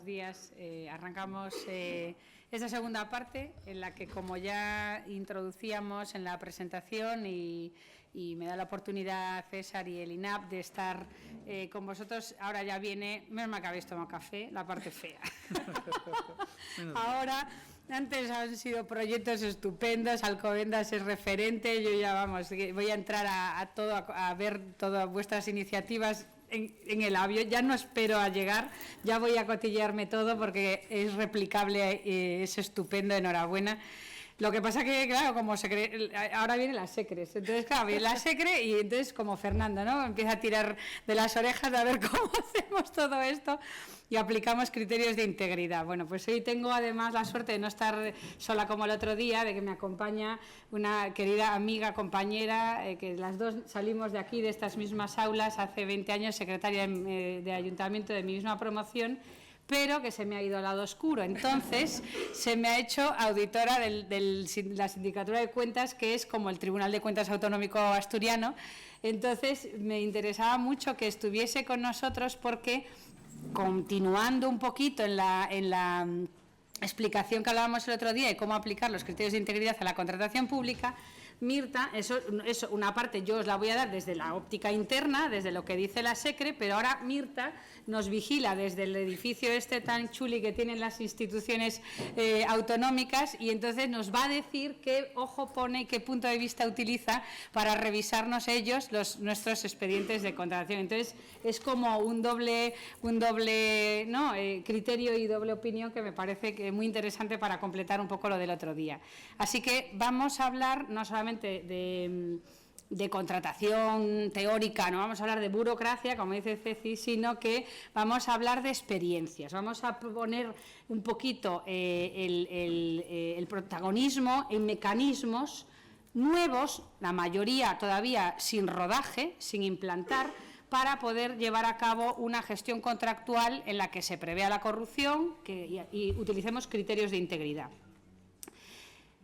buenos días. Arrancamos esta segunda parte en la que, como ya introducíamos en la presentación y me da la oportunidad César y el INAP de estar con vosotros, ahora ya viene, menos mal que habéis tomado café, la parte fea. Ahora, antes han sido proyectos estupendos, Alcobendas es referente, yo ya voy a entrar a ver todas vuestras iniciativas en el avión, ya no espero a llegar, ya voy a cotillearme todo porque es replicable, es estupendo, enhorabuena. Lo que pasa que, claro, como ahora vienen las secres, entonces, claro, viene la secre y entonces, como Fernando, ¿no? Empieza a tirar de las orejas a ver cómo hacemos todo esto y aplicamos criterios de integridad. Bueno, pues hoy tengo además la suerte de no estar sola como el otro día, de que me acompaña una querida amiga, compañera, que las dos salimos de aquí, de estas mismas aulas, hace 20 años, secretaria de ayuntamiento de mi misma promoción, pero que se me ha ido al lado oscuro. Entonces, se me ha hecho auditora de la Sindicatura de Cuentas, que es como el Tribunal de Cuentas Autonómico Asturiano. Entonces, me interesaba mucho que estuviese con nosotros porque, continuando un poquito en la explicación que hablábamos el otro día de cómo aplicar los criterios de integridad a la contratación pública, Mirta, eso una parte yo os la voy a dar desde la óptica interna, desde lo que dice la SECRE, pero ahora Mirta nos vigila desde el edificio este tan chuli que tienen las instituciones autonómicas, y entonces nos va a decir qué ojo pone y qué punto de vista utiliza para revisarnos ellos nuestros expedientes de contratación. Entonces es como un doble ¿no? Criterio y doble opinión que me parece que es muy interesante para completar un poco lo del otro día. Así que vamos a hablar no solamente de contratación teórica, no vamos a hablar de burocracia, como dice Ceci, sino que vamos a hablar de experiencias. Vamos a poner un poquito el protagonismo en mecanismos nuevos, la mayoría todavía sin rodaje, sin implantar, para poder llevar a cabo una gestión contractual en la que se prevea la corrupción y utilicemos criterios de integridad.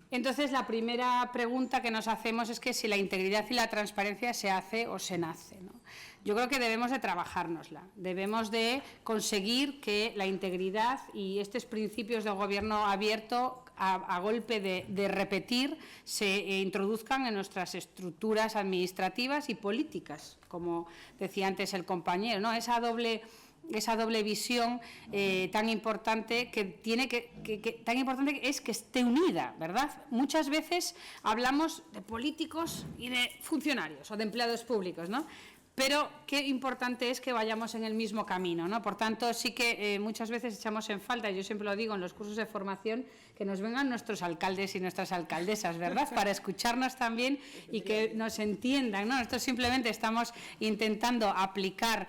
Entonces, la primera pregunta que nos hacemos es que si la integridad y la transparencia se hace o se nace, ¿no? Yo creo que debemos de trabajárnosla, debemos de conseguir que la integridad y estos principios de gobierno abierto, a golpe de repetir, se introduzcan en nuestras estructuras administrativas y políticas, como decía antes el compañero, ¿no? Esa doble visión tan importante tan importante es que esté unida, ¿verdad? Muchas veces hablamos de políticos y de funcionarios o de empleados públicos, ¿no? Pero qué importante es que vayamos en el mismo camino, ¿no? Por tanto, sí que muchas veces echamos en falta, y yo siempre lo digo en los cursos de formación, que nos vengan nuestros alcaldes y nuestras alcaldesas, ¿verdad?, para escucharnos también y que nos entiendan, ¿no? Nosotros simplemente estamos intentando aplicar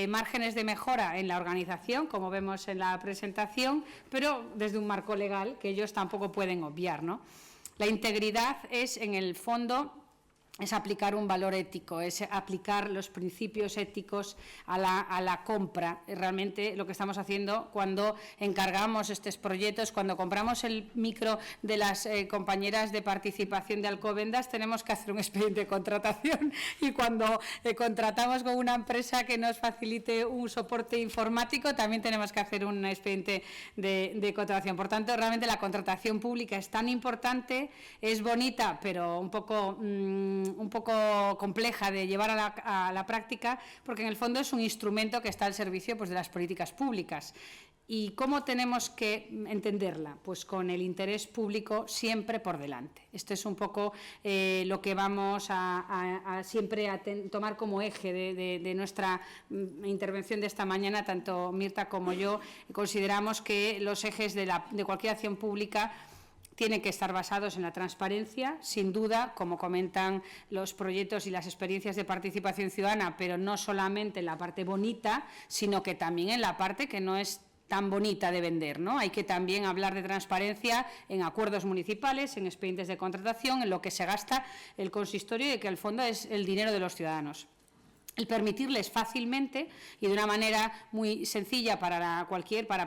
márgenes de mejora en la organización, como vemos en la presentación, pero desde un marco legal que ellos tampoco pueden obviar, ¿no? La integridad es, en el fondo, es aplicar un valor ético, es aplicar los principios éticos a la compra. Realmente lo que estamos haciendo cuando encargamos estos proyectos, cuando compramos el micro de las compañeras de participación de Alcobendas, tenemos que hacer un expediente de contratación, y cuando contratamos con una empresa que nos facilite un soporte informático, también tenemos que hacer un expediente de contratación. Por tanto, realmente la contratación pública es tan importante, es bonita, pero un poco compleja de llevar a la práctica, porque en el fondo es un instrumento que está al servicio, pues, de las políticas públicas. ¿Y cómo tenemos que entenderla? Pues con el interés público siempre por delante. Esto es un poco lo que vamos a siempre a tomar como eje de nuestra intervención de esta mañana. Tanto Mirta como yo consideramos que los ejes de cualquier acción pública tienen que estar basados en la transparencia, sin duda, como comentan los proyectos y las experiencias de participación ciudadana, pero no solamente en la parte bonita, sino que también en la parte que no es tan bonita de vender, ¿no? Hay que también hablar de transparencia en acuerdos municipales, en expedientes de contratación, en lo que se gasta el consistorio y que al fondo es el dinero de los ciudadanos. el permitirles fácilmente y de una manera muy sencilla para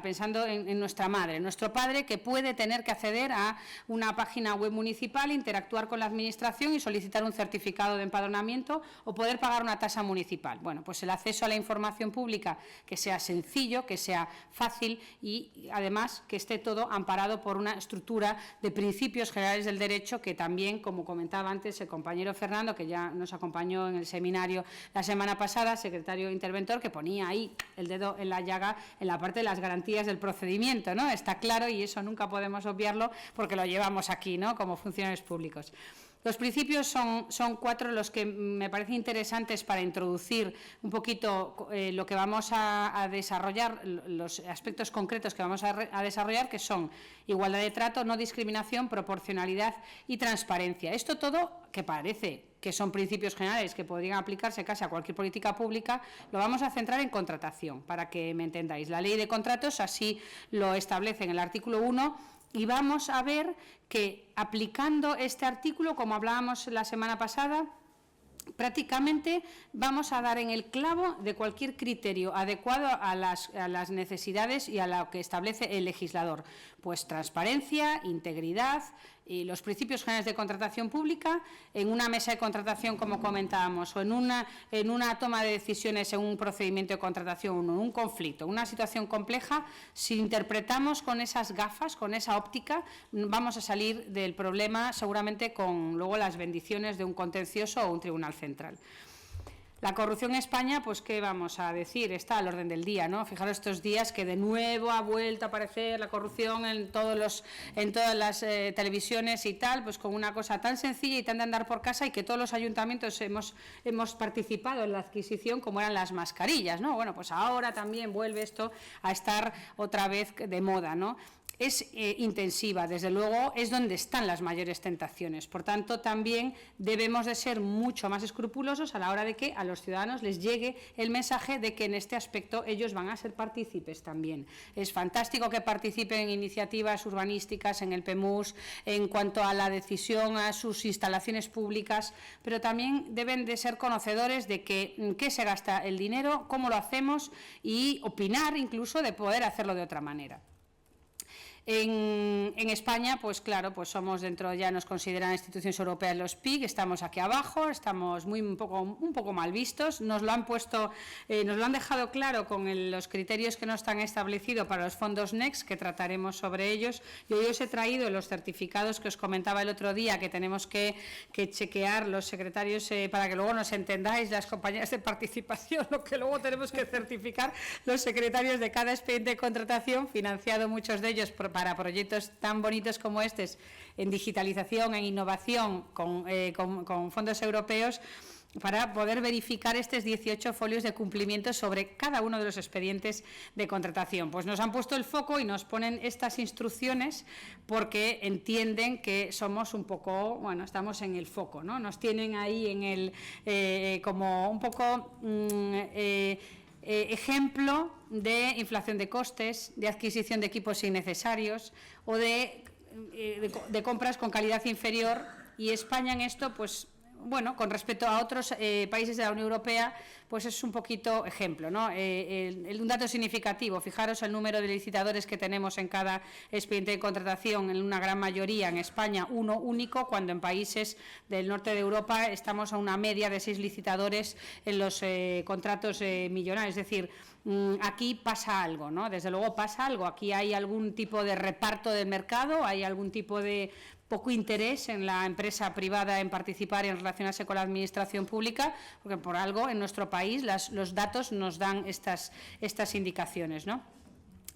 pensando en nuestra madre, nuestro padre, que puede tener que acceder a una página web municipal, interactuar con la administración y solicitar un certificado de empadronamiento o poder pagar una tasa municipal. Bueno, pues el acceso a la información pública que sea sencillo, que sea fácil y además que esté todo amparado por una estructura de principios generales del derecho que también, como comentaba antes el compañero Fernando, que ya nos acompañó en el seminario la semana pasada, secretario interventor, que ponía ahí el dedo en la llaga en la parte de las garantías del procedimiento, ¿no? Está claro y eso nunca podemos obviarlo porque lo llevamos aquí, ¿no?, como funcionarios públicos. Los principios son 4 los que me parecen interesantes para introducir un poquito lo que vamos a desarrollar, los aspectos concretos que vamos a desarrollar, que son igualdad de trato, no discriminación, proporcionalidad y transparencia. Esto todo, que parece que son principios generales que podrían aplicarse casi a cualquier política pública, lo vamos a centrar en contratación, para que me entendáis. La ley de contratos así lo establece en el artículo 1, y vamos a ver que aplicando este artículo, como hablábamos la semana pasada, prácticamente vamos a dar en el clavo de cualquier criterio adecuado a las necesidades y a lo que establece el legislador. Pues transparencia, integridad y los principios generales de contratación pública en una mesa de contratación, como comentábamos, o en una toma de decisiones en un procedimiento de contratación, o en un conflicto, una situación compleja. Si interpretamos con esas gafas, con esa óptica, vamos a salir del problema seguramente con luego las bendiciones de un contencioso o un tribunal central. La corrupción en España, pues qué vamos a decir, está al orden del día, ¿no? Fijaros estos días que de nuevo ha vuelto a aparecer la corrupción en todas las televisiones y tal, pues con una cosa tan sencilla y tan de andar por casa, y que todos los ayuntamientos hemos participado en la adquisición, como eran las mascarillas, ¿no? Bueno, pues ahora también vuelve esto a estar otra vez de moda, ¿no? Es intensiva, desde luego es donde están las mayores tentaciones. Por tanto, también debemos de ser mucho más escrupulosos a la hora de que a los ciudadanos les llegue el mensaje de que en este aspecto ellos van a ser partícipes también. Es fantástico que participen en iniciativas urbanísticas, en el PEMUS, en cuanto a la decisión a sus instalaciones públicas, pero también deben de ser conocedores de qué se gasta el dinero, cómo lo hacemos y opinar incluso de poder hacerlo de otra manera. En España, pues claro, pues somos dentro, ya nos consideran instituciones europeas los PIC, estamos aquí abajo, estamos un poco mal vistos, nos lo han dejado claro con los criterios que no están establecidos para los fondos NEXT, que trataremos sobre ellos. Yo os he traído los certificados que os comentaba el otro día, que tenemos que chequear los secretarios para que luego nos entendáis, las compañías de participación, lo que luego tenemos que certificar los secretarios de cada expediente de contratación, financiado muchos de ellos para proyectos tan bonitos como estos, en digitalización, en innovación, con fondos europeos, para poder verificar estos 18 folios de cumplimiento sobre cada uno de los expedientes de contratación. Pues nos han puesto el foco y nos ponen estas instrucciones porque entienden que somos un poco, bueno, estamos en el foco, ¿no? Nos tienen ahí en el, como un poco... ejemplo de inflación de costes, de adquisición de equipos innecesarios o de compras con calidad inferior, y España en esto, pues bueno, con respecto a otros países de la Unión Europea, pues es un poquito ejemplo, ¿no? Un dato significativo, fijaros el número de licitadores que tenemos en cada expediente de contratación, en una gran mayoría, en España uno único, cuando en países del norte de Europa estamos a una media de 6 licitadores en los contratos millonarios. Es decir, aquí pasa algo, ¿no? Desde luego pasa algo, aquí hay algún tipo de reparto del mercado, hay algún tipo de poco interés en la empresa privada en participar y en relacionarse con la administración pública, porque por algo en nuestro país los datos nos dan estas indicaciones, ¿no?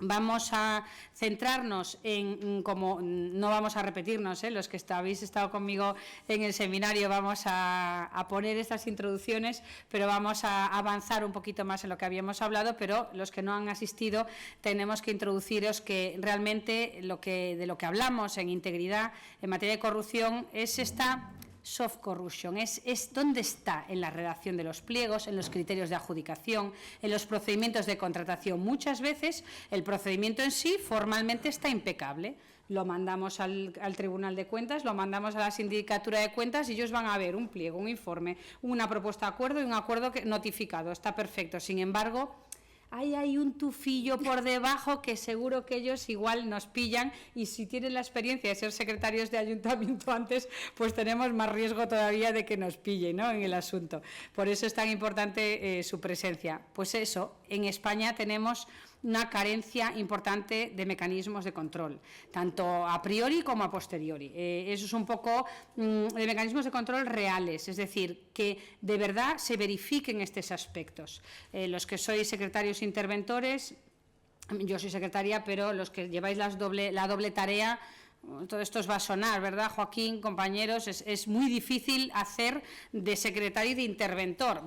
Vamos a centrarnos en, como no vamos a repetirnos, los que habéis estado conmigo en el seminario, vamos a poner estas introducciones, pero vamos a avanzar un poquito más en lo que habíamos hablado, pero los que no han asistido tenemos que introduciros que realmente de lo que hablamos en integridad, en materia de corrupción, es esta soft corruption, es dónde está en la redacción de los pliegos, en los criterios de adjudicación, en los procedimientos de contratación. Muchas veces el procedimiento en sí formalmente está impecable. Lo mandamos al Tribunal de Cuentas, lo mandamos a la Sindicatura de Cuentas y ellos van a ver un pliego, un informe, una propuesta de acuerdo y un acuerdo notificado. Está perfecto. Sin embargo, hay un tufillo por debajo que seguro que ellos igual nos pillan, y si tienen la experiencia de ser secretarios de ayuntamiento antes, pues tenemos más riesgo todavía de que nos pillen, ¿no?, en el asunto. Por eso es tan importante su presencia. Pues eso, en España tenemos una carencia importante de mecanismos de control, tanto a priori como a posteriori. Eso es un poco de mecanismos de control reales, es decir, que de verdad se verifiquen estos aspectos. Los que sois secretarios interventores, yo soy secretaria, pero los que lleváis la doble tarea, todo esto os va a sonar, ¿verdad, Joaquín, compañeros? Es muy difícil hacer de secretario y de interventor,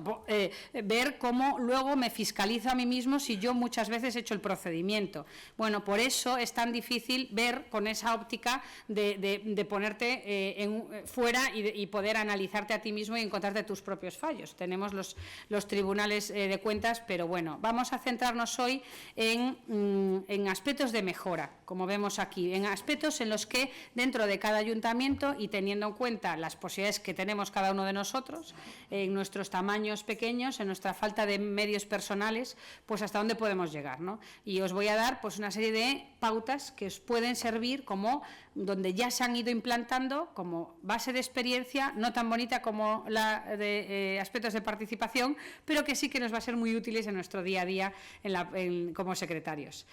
ver cómo luego me fiscalizo a mí mismo si yo muchas veces he hecho el procedimiento. Bueno, por eso es tan difícil ver con esa óptica de ponerte fuera y poder analizarte a ti mismo y encontrarte tus propios fallos. Tenemos los tribunales de cuentas, pero bueno, vamos a centrarnos hoy en aspectos de mejora, como vemos aquí, en aspectos en los que dentro de cada ayuntamiento, y teniendo en cuenta las posibilidades que tenemos cada uno de nosotros, en nuestros tamaños pequeños, en nuestra falta de medios personales, pues hasta dónde podemos llegar, ¿no? Y os voy a dar pues una serie de pautas que os pueden servir como donde ya se han ido implantando como base de experiencia, no tan bonita como la de aspectos de participación, pero que sí que nos va a ser muy útiles en nuestro día a día como secretarios.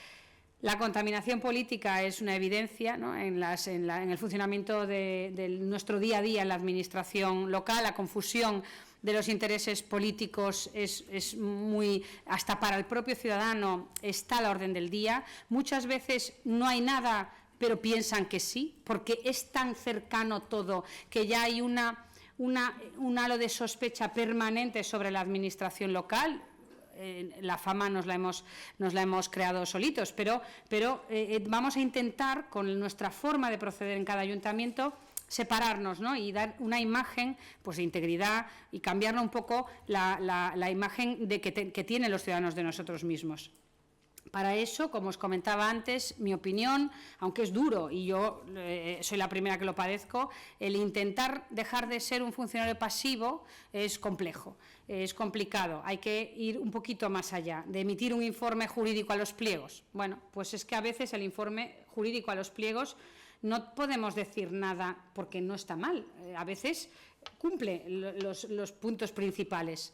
La contaminación política es una evidencia, ¿no?, en el funcionamiento de nuestro día a día en la administración local. La confusión de los intereses políticos es muy, hasta para el propio ciudadano está a la orden del día. Muchas veces no hay nada, pero piensan que sí, porque es tan cercano todo que ya hay un halo de sospecha permanente sobre la administración local. La fama nos la hemos creado solitos, pero vamos a intentar, con nuestra forma de proceder en cada ayuntamiento, separarnos, ¿no?, y dar una imagen pues de integridad y cambiarla un poco la imagen que tienen los ciudadanos de nosotros mismos. Para eso, como os comentaba antes, mi opinión, aunque es duro y yo soy la primera que lo padezco, el intentar dejar de ser un funcionario pasivo es complejo, es complicado. Hay que ir un poquito más allá, de emitir un informe jurídico a los pliegos. Bueno, pues es que a veces el informe jurídico a los pliegos no podemos decir nada porque no está mal, a veces cumple los puntos principales.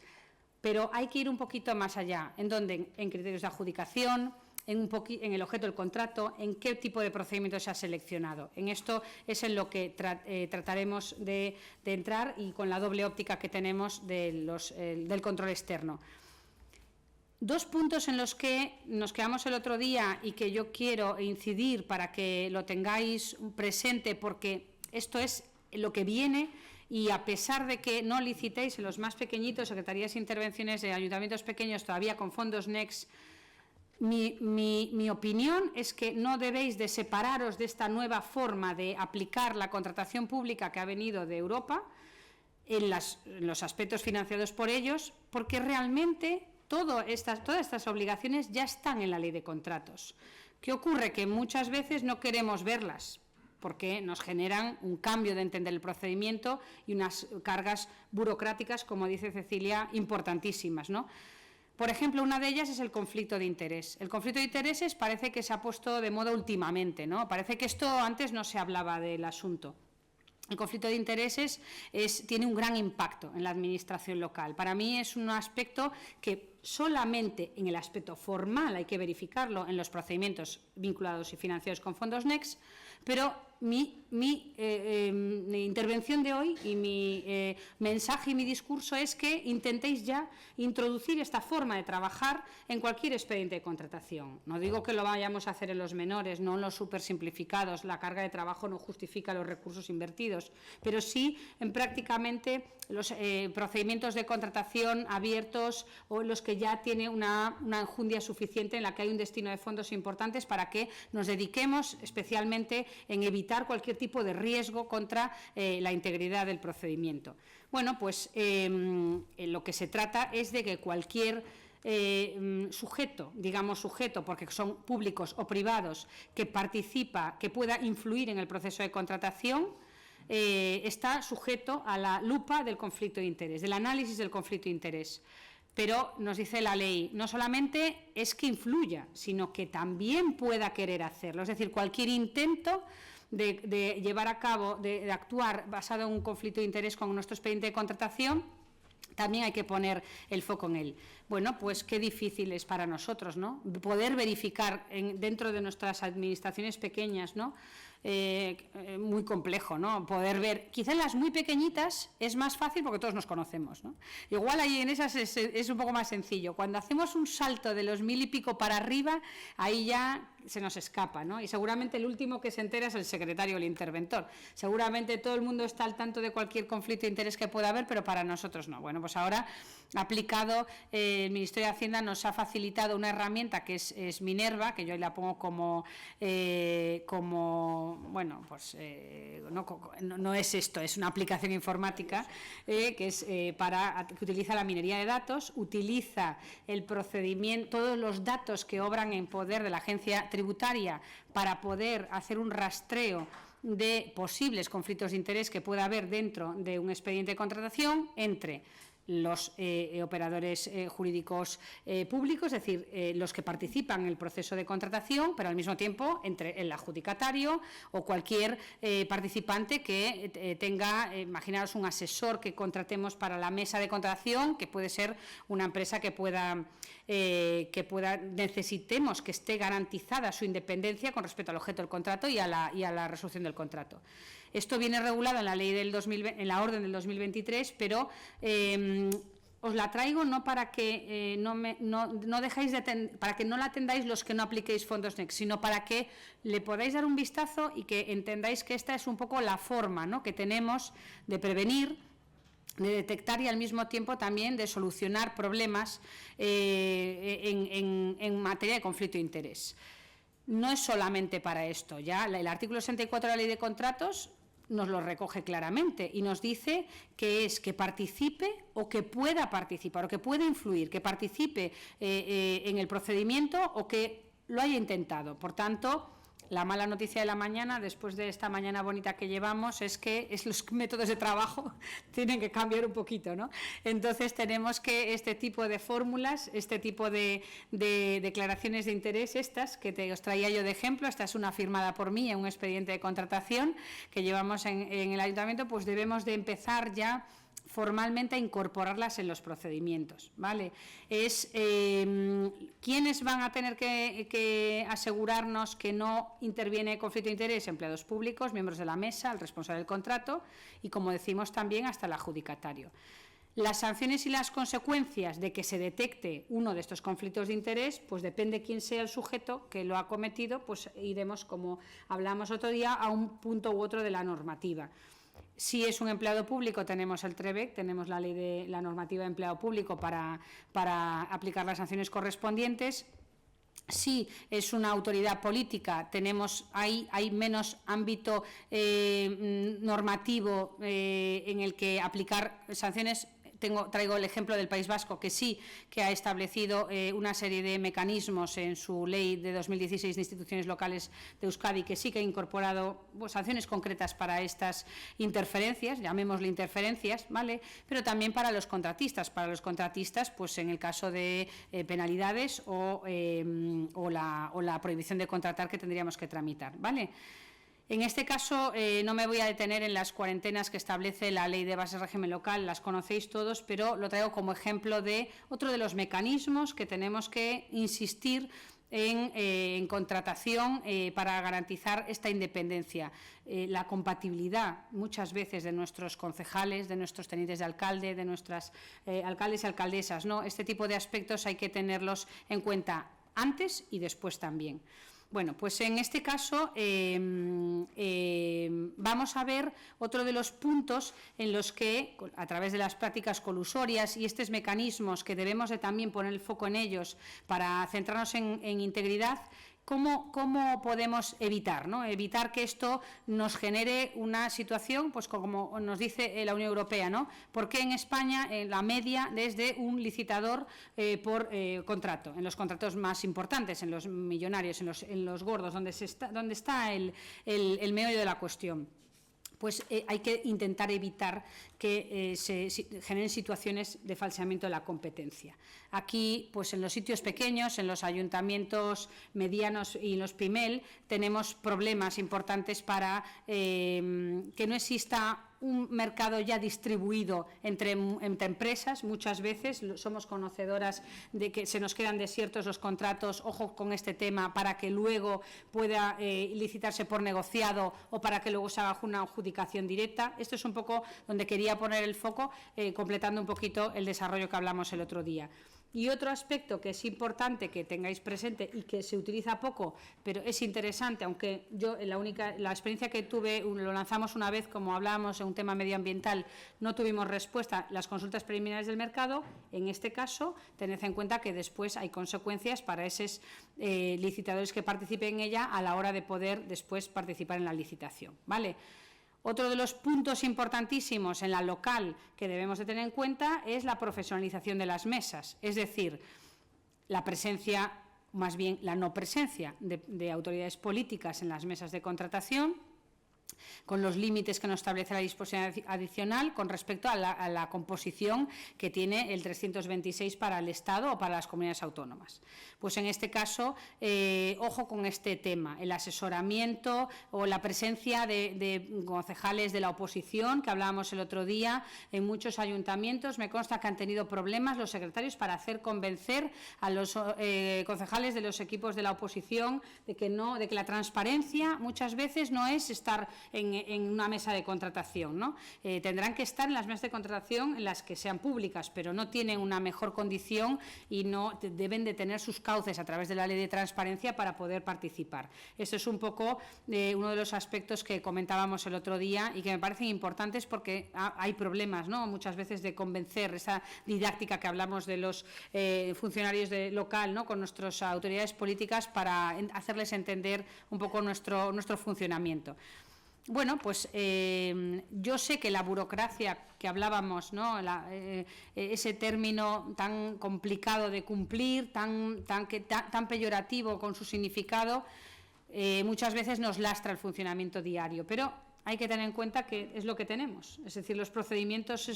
Pero hay que ir un poquito más allá, en criterios de adjudicación, en el objeto del contrato, en qué tipo de procedimiento se ha seleccionado. En esto es en lo que trataremos de entrar, y con la doble óptica que tenemos del control externo. Dos puntos en los que nos quedamos el otro día y que yo quiero incidir para que lo tengáis presente, porque esto es lo que viene. Y a pesar de que no licitéis en los más pequeñitos, secretarías e intervenciones de ayuntamientos pequeños todavía con fondos Next, mi opinión es que no debéis de separaros de esta nueva forma de aplicar la contratación pública que ha venido de Europa en los aspectos financiados por ellos, porque realmente todas estas obligaciones ya están en la ley de contratos. ¿Qué ocurre? Que muchas veces no queremos verlas, porque nos generan un cambio de entender el procedimiento y unas cargas burocráticas, como dice Cecilia, importantísimas, ¿no? Por ejemplo, una de ellas es el conflicto de interés. El conflicto de intereses parece que se ha puesto de moda últimamente, ¿no? Parece que esto antes no se hablaba del asunto. El conflicto de intereses tiene un gran impacto en la administración local. Para mí es un aspecto que solamente en el aspecto formal hay que verificarlo en los procedimientos vinculados y financiados con fondos Next, pero mi intervención de hoy y mi mensaje y mi discurso es que intentéis ya introducir esta forma de trabajar en cualquier expediente de contratación. No digo que lo vayamos a hacer en los menores, no en los supersimplificados, la carga de trabajo no justifica los recursos invertidos, pero sí en prácticamente los procedimientos de contratación abiertos o los que que ya tiene una enjundia suficiente en la que hay un destino de fondos importantes para que nos dediquemos especialmente en evitar cualquier tipo de riesgo contra la integridad del procedimiento. Bueno, pues lo que se trata es de que cualquier sujeto, digamos sujeto, porque son públicos o privados, que participa, que pueda influir en el proceso de contratación, está sujeto a la lupa del conflicto de interés, del análisis del conflicto de interés. Pero nos dice la ley, no solamente es que influya, sino que también pueda querer hacerlo. Es decir, cualquier intento de llevar a cabo, de actuar basado en un conflicto de interés con nuestro expediente de contratación, también hay que poner el foco en él. Bueno, pues qué difícil es para nosotros, ¿no? Poder verificar dentro de nuestras administraciones pequeñas, ¿no? Muy complejo, ¿no? Poder ver, quizás en las muy pequeñitas es más fácil porque todos nos conocemos, ¿no? Igual ahí en esas es un poco más sencillo. Cuando hacemos un salto de los 1000 y pico para arriba, ahí ya se nos escapa, ¿no? Y seguramente el último que se entera es el secretario o el interventor. Seguramente todo el mundo está al tanto de cualquier conflicto de interés que pueda haber, pero para nosotros no. Bueno, pues ahora aplicado, el Ministerio de Hacienda nos ha facilitado una herramienta que es Minerva, que yo la pongo como bueno, pues no es esto, es una aplicación informática que utiliza la minería de datos, utiliza el procedimiento, todos los datos que obran en poder de la agencia tributaria para poder hacer un rastreo de posibles conflictos de interés que pueda haber dentro de un expediente de contratación entre los operadores jurídicos públicos, es decir, los que participan en el proceso de contratación, pero al mismo tiempo entre el adjudicatario o cualquier participante que tenga, imaginaos un asesor que contratemos para la mesa de contratación, que puede ser una empresa que necesitemos que esté garantizada su independencia con respecto al objeto del contrato y a la resolución del contrato. Esto viene regulado en la ley en la orden del 2023, pero os la traigo no para que para que no la atendáis los que no apliquéis fondos Next, sino para que le podáis dar un vistazo y que entendáis que esta es un poco la forma, ¿no?, que tenemos de prevenir, de detectar y al mismo tiempo también de solucionar problemas en materia de conflicto de interés. No es solamente para esto, ya el artículo 64 de la Ley de Contratos nos lo recoge claramente y nos dice que participe o que pueda participar o que pueda influir, que participe en el procedimiento o que lo haya intentado. Por tanto, la mala noticia de la mañana, después de esta mañana bonita que llevamos, es que los métodos de trabajo tienen que cambiar un poquito, ¿no? Entonces tenemos que este tipo de fórmulas, este tipo de declaraciones de interés, estas que os traía yo de ejemplo, esta es una firmada por mí en un expediente de contratación que llevamos en el ayuntamiento, pues debemos de empezar ya formalmente a incorporarlas en los procedimientos, ¿vale? ¿Quiénes van a tener que asegurarnos que no interviene conflicto de interés? Empleados públicos, miembros de la mesa, el responsable del contrato y, como decimos, también hasta el adjudicatario. Las sanciones y las consecuencias de que se detecte uno de estos conflictos de interés, pues depende quién sea el sujeto que lo ha cometido, pues iremos, como hablamos otro día, a un punto u otro de la normativa. Si es un empleado público, tenemos el TREBEC, tenemos la ley de la normativa de empleado público para aplicar las sanciones correspondientes. Si es una autoridad política, hay menos ámbito normativo en el que aplicar sanciones. Traigo el ejemplo del País Vasco, que sí que ha establecido una serie de mecanismos en su ley de 2016 de instituciones locales de Euskadi, que sí que ha incorporado sanciones concretas para estas interferencias, llamémosle interferencias, ¿vale? Pero también para los contratistas, pues en el caso de penalidades o la prohibición de contratar que tendríamos que tramitar, ¿vale? En este caso no me voy a detener en las cuarentenas que establece la Ley de Bases de Régimen Local, las conocéis todos, pero lo traigo como ejemplo de otro de los mecanismos que tenemos que insistir en contratación para garantizar esta independencia. La compatibilidad muchas veces de nuestros concejales, de nuestros tenientes de alcalde, de nuestras alcaldes y alcaldesas, ¿no? Este tipo de aspectos hay que tenerlos en cuenta antes y después también. Bueno, pues en este caso vamos a ver otro de los puntos en los que, a través de las prácticas colusorias y estos mecanismos que debemos de también poner el foco en ellos para centrarnos en integridad, ¿cómo podemos evitar, ¿no? Evitar que esto nos genere una situación, pues como nos dice la Unión Europea, ¿no? ¿Por qué en España la media es de un licitador por contrato? En los contratos más importantes, en los millonarios, en los gordos, donde está el meollo de la cuestión. Pues hay que intentar evitar que se generen situaciones de falseamiento de la competencia. Aquí, pues en los sitios pequeños, en los ayuntamientos medianos y en los PIMEL, tenemos problemas importantes para que no exista un mercado ya distribuido entre empresas. Muchas veces somos conocedoras de que se nos quedan desiertos los contratos, ojo con este tema, para que luego pueda licitarse por negociado o para que luego se haga una adjudicación directa. Esto es un poco donde quería poner el foco, completando un poquito el desarrollo que hablamos el otro día. Y otro aspecto que es importante que tengáis presente y que se utiliza poco, pero es interesante, aunque yo la experiencia que tuve, lo lanzamos una vez, como hablábamos en un tema medioambiental, no tuvimos respuesta, las consultas preliminares del mercado. En este caso, tened en cuenta que después hay consecuencias para esos licitadores que participen en ella a la hora de poder después participar en la licitación, ¿vale? Otro de los puntos importantísimos en la local que debemos de tener en cuenta es la profesionalización de las mesas, es decir, la presencia, más bien la no presencia de autoridades políticas en las mesas de contratación, con los límites que nos establece la disposición adicional con respecto a la composición que tiene el 326 para el Estado o para las comunidades autónomas. Pues en este caso, ojo con este tema, el asesoramiento o la presencia de concejales de la oposición, que hablábamos el otro día, en muchos ayuntamientos. Me consta que han tenido problemas los secretarios para hacer convencer a los concejales de los equipos de la oposición de que la transparencia muchas veces no es estar en una mesa de contratación, ¿no? Tendrán que estar en las mesas de contratación en las que sean públicas, pero no tienen una mejor condición y no deben de tener sus cauces a través de la ley de transparencia para poder participar. Esto es un poco uno de los aspectos que comentábamos el otro día y que me parecen importantes porque hay problemas, ¿no? Muchas veces de convencer, esa didáctica que hablamos de los funcionarios local, ¿no? Con nuestras autoridades políticas para hacerles entender un poco nuestro funcionamiento. Bueno, pues yo sé que la burocracia que hablábamos, ¿no? Ese término tan complicado de cumplir, tan peyorativo con su significado, muchas veces nos lastra el funcionamiento diario, pero hay que tener en cuenta que es lo que tenemos, es decir, los procedimientos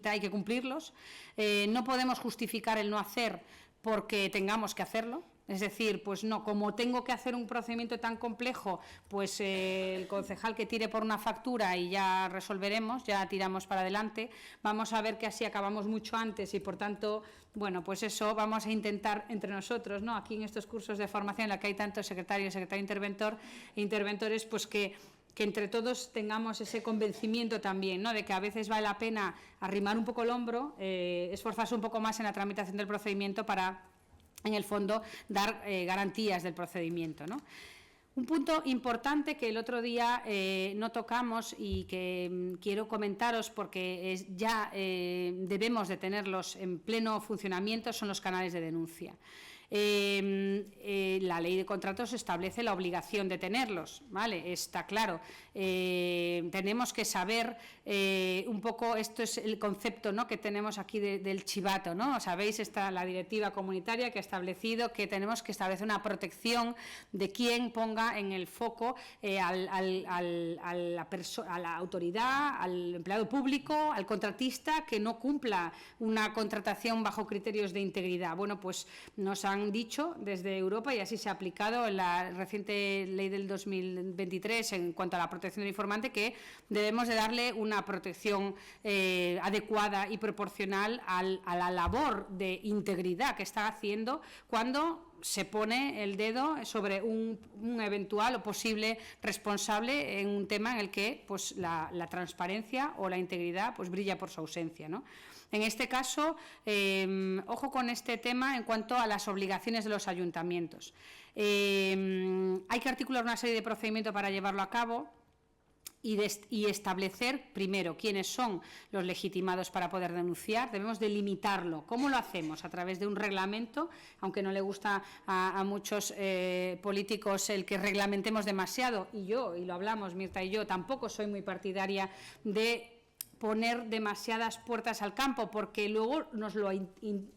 hay que cumplirlos, no podemos justificar el no hacer porque tengamos que hacerlo. Es decir, pues no, como tengo que hacer un procedimiento tan complejo, pues el concejal que tire por una factura y ya resolveremos, ya tiramos para adelante. Vamos a ver que así acabamos mucho antes y, por tanto, bueno, pues eso vamos a intentar entre nosotros, ¿no? Aquí en estos cursos de formación en la que hay tanto secretario interventor e interventores, pues que entre todos tengamos ese convencimiento también, ¿no? De que a veces vale la pena arrimar un poco el hombro, esforzarse un poco más en la tramitación del procedimiento para, en el fondo, dar garantías del procedimiento, ¿no? Un punto importante que el otro día no tocamos y que quiero comentaros porque ya debemos de tenerlos en pleno funcionamiento son los canales de denuncia. La ley de contratos establece la obligación de tenerlos, ¿vale? Está claro. Tenemos que saber un poco, esto es el concepto, ¿no?, que tenemos aquí del chivato, ¿no? Sabéis, está la directiva comunitaria que ha establecido que tenemos que establecer una protección de quien ponga en el foco a la autoridad, al empleado público, al contratista que no cumpla una contratación bajo criterios de integridad. Bueno, pues nos han dicho desde Europa, y así se ha aplicado en la reciente ley del 2023 en cuanto a la protección del informante, que debemos de darle una protección adecuada y proporcional a la labor de integridad que está haciendo cuando se pone el dedo sobre un eventual o posible responsable en un tema en el que pues la transparencia o la integridad pues brilla por su ausencia, ¿no? En este caso, ojo con este tema en cuanto a las obligaciones de los ayuntamientos. hay que articular una serie de procedimientos para llevarlo a cabo. Y establecer primero quiénes son los legitimados para poder denunciar. Debemos delimitarlo. ¿Cómo lo hacemos? A través de un reglamento, aunque no le gusta a muchos políticos el que reglamentemos demasiado, y lo hablamos Mirta y yo, tampoco soy muy partidaria de poner demasiadas puertas al campo, porque luego nos lo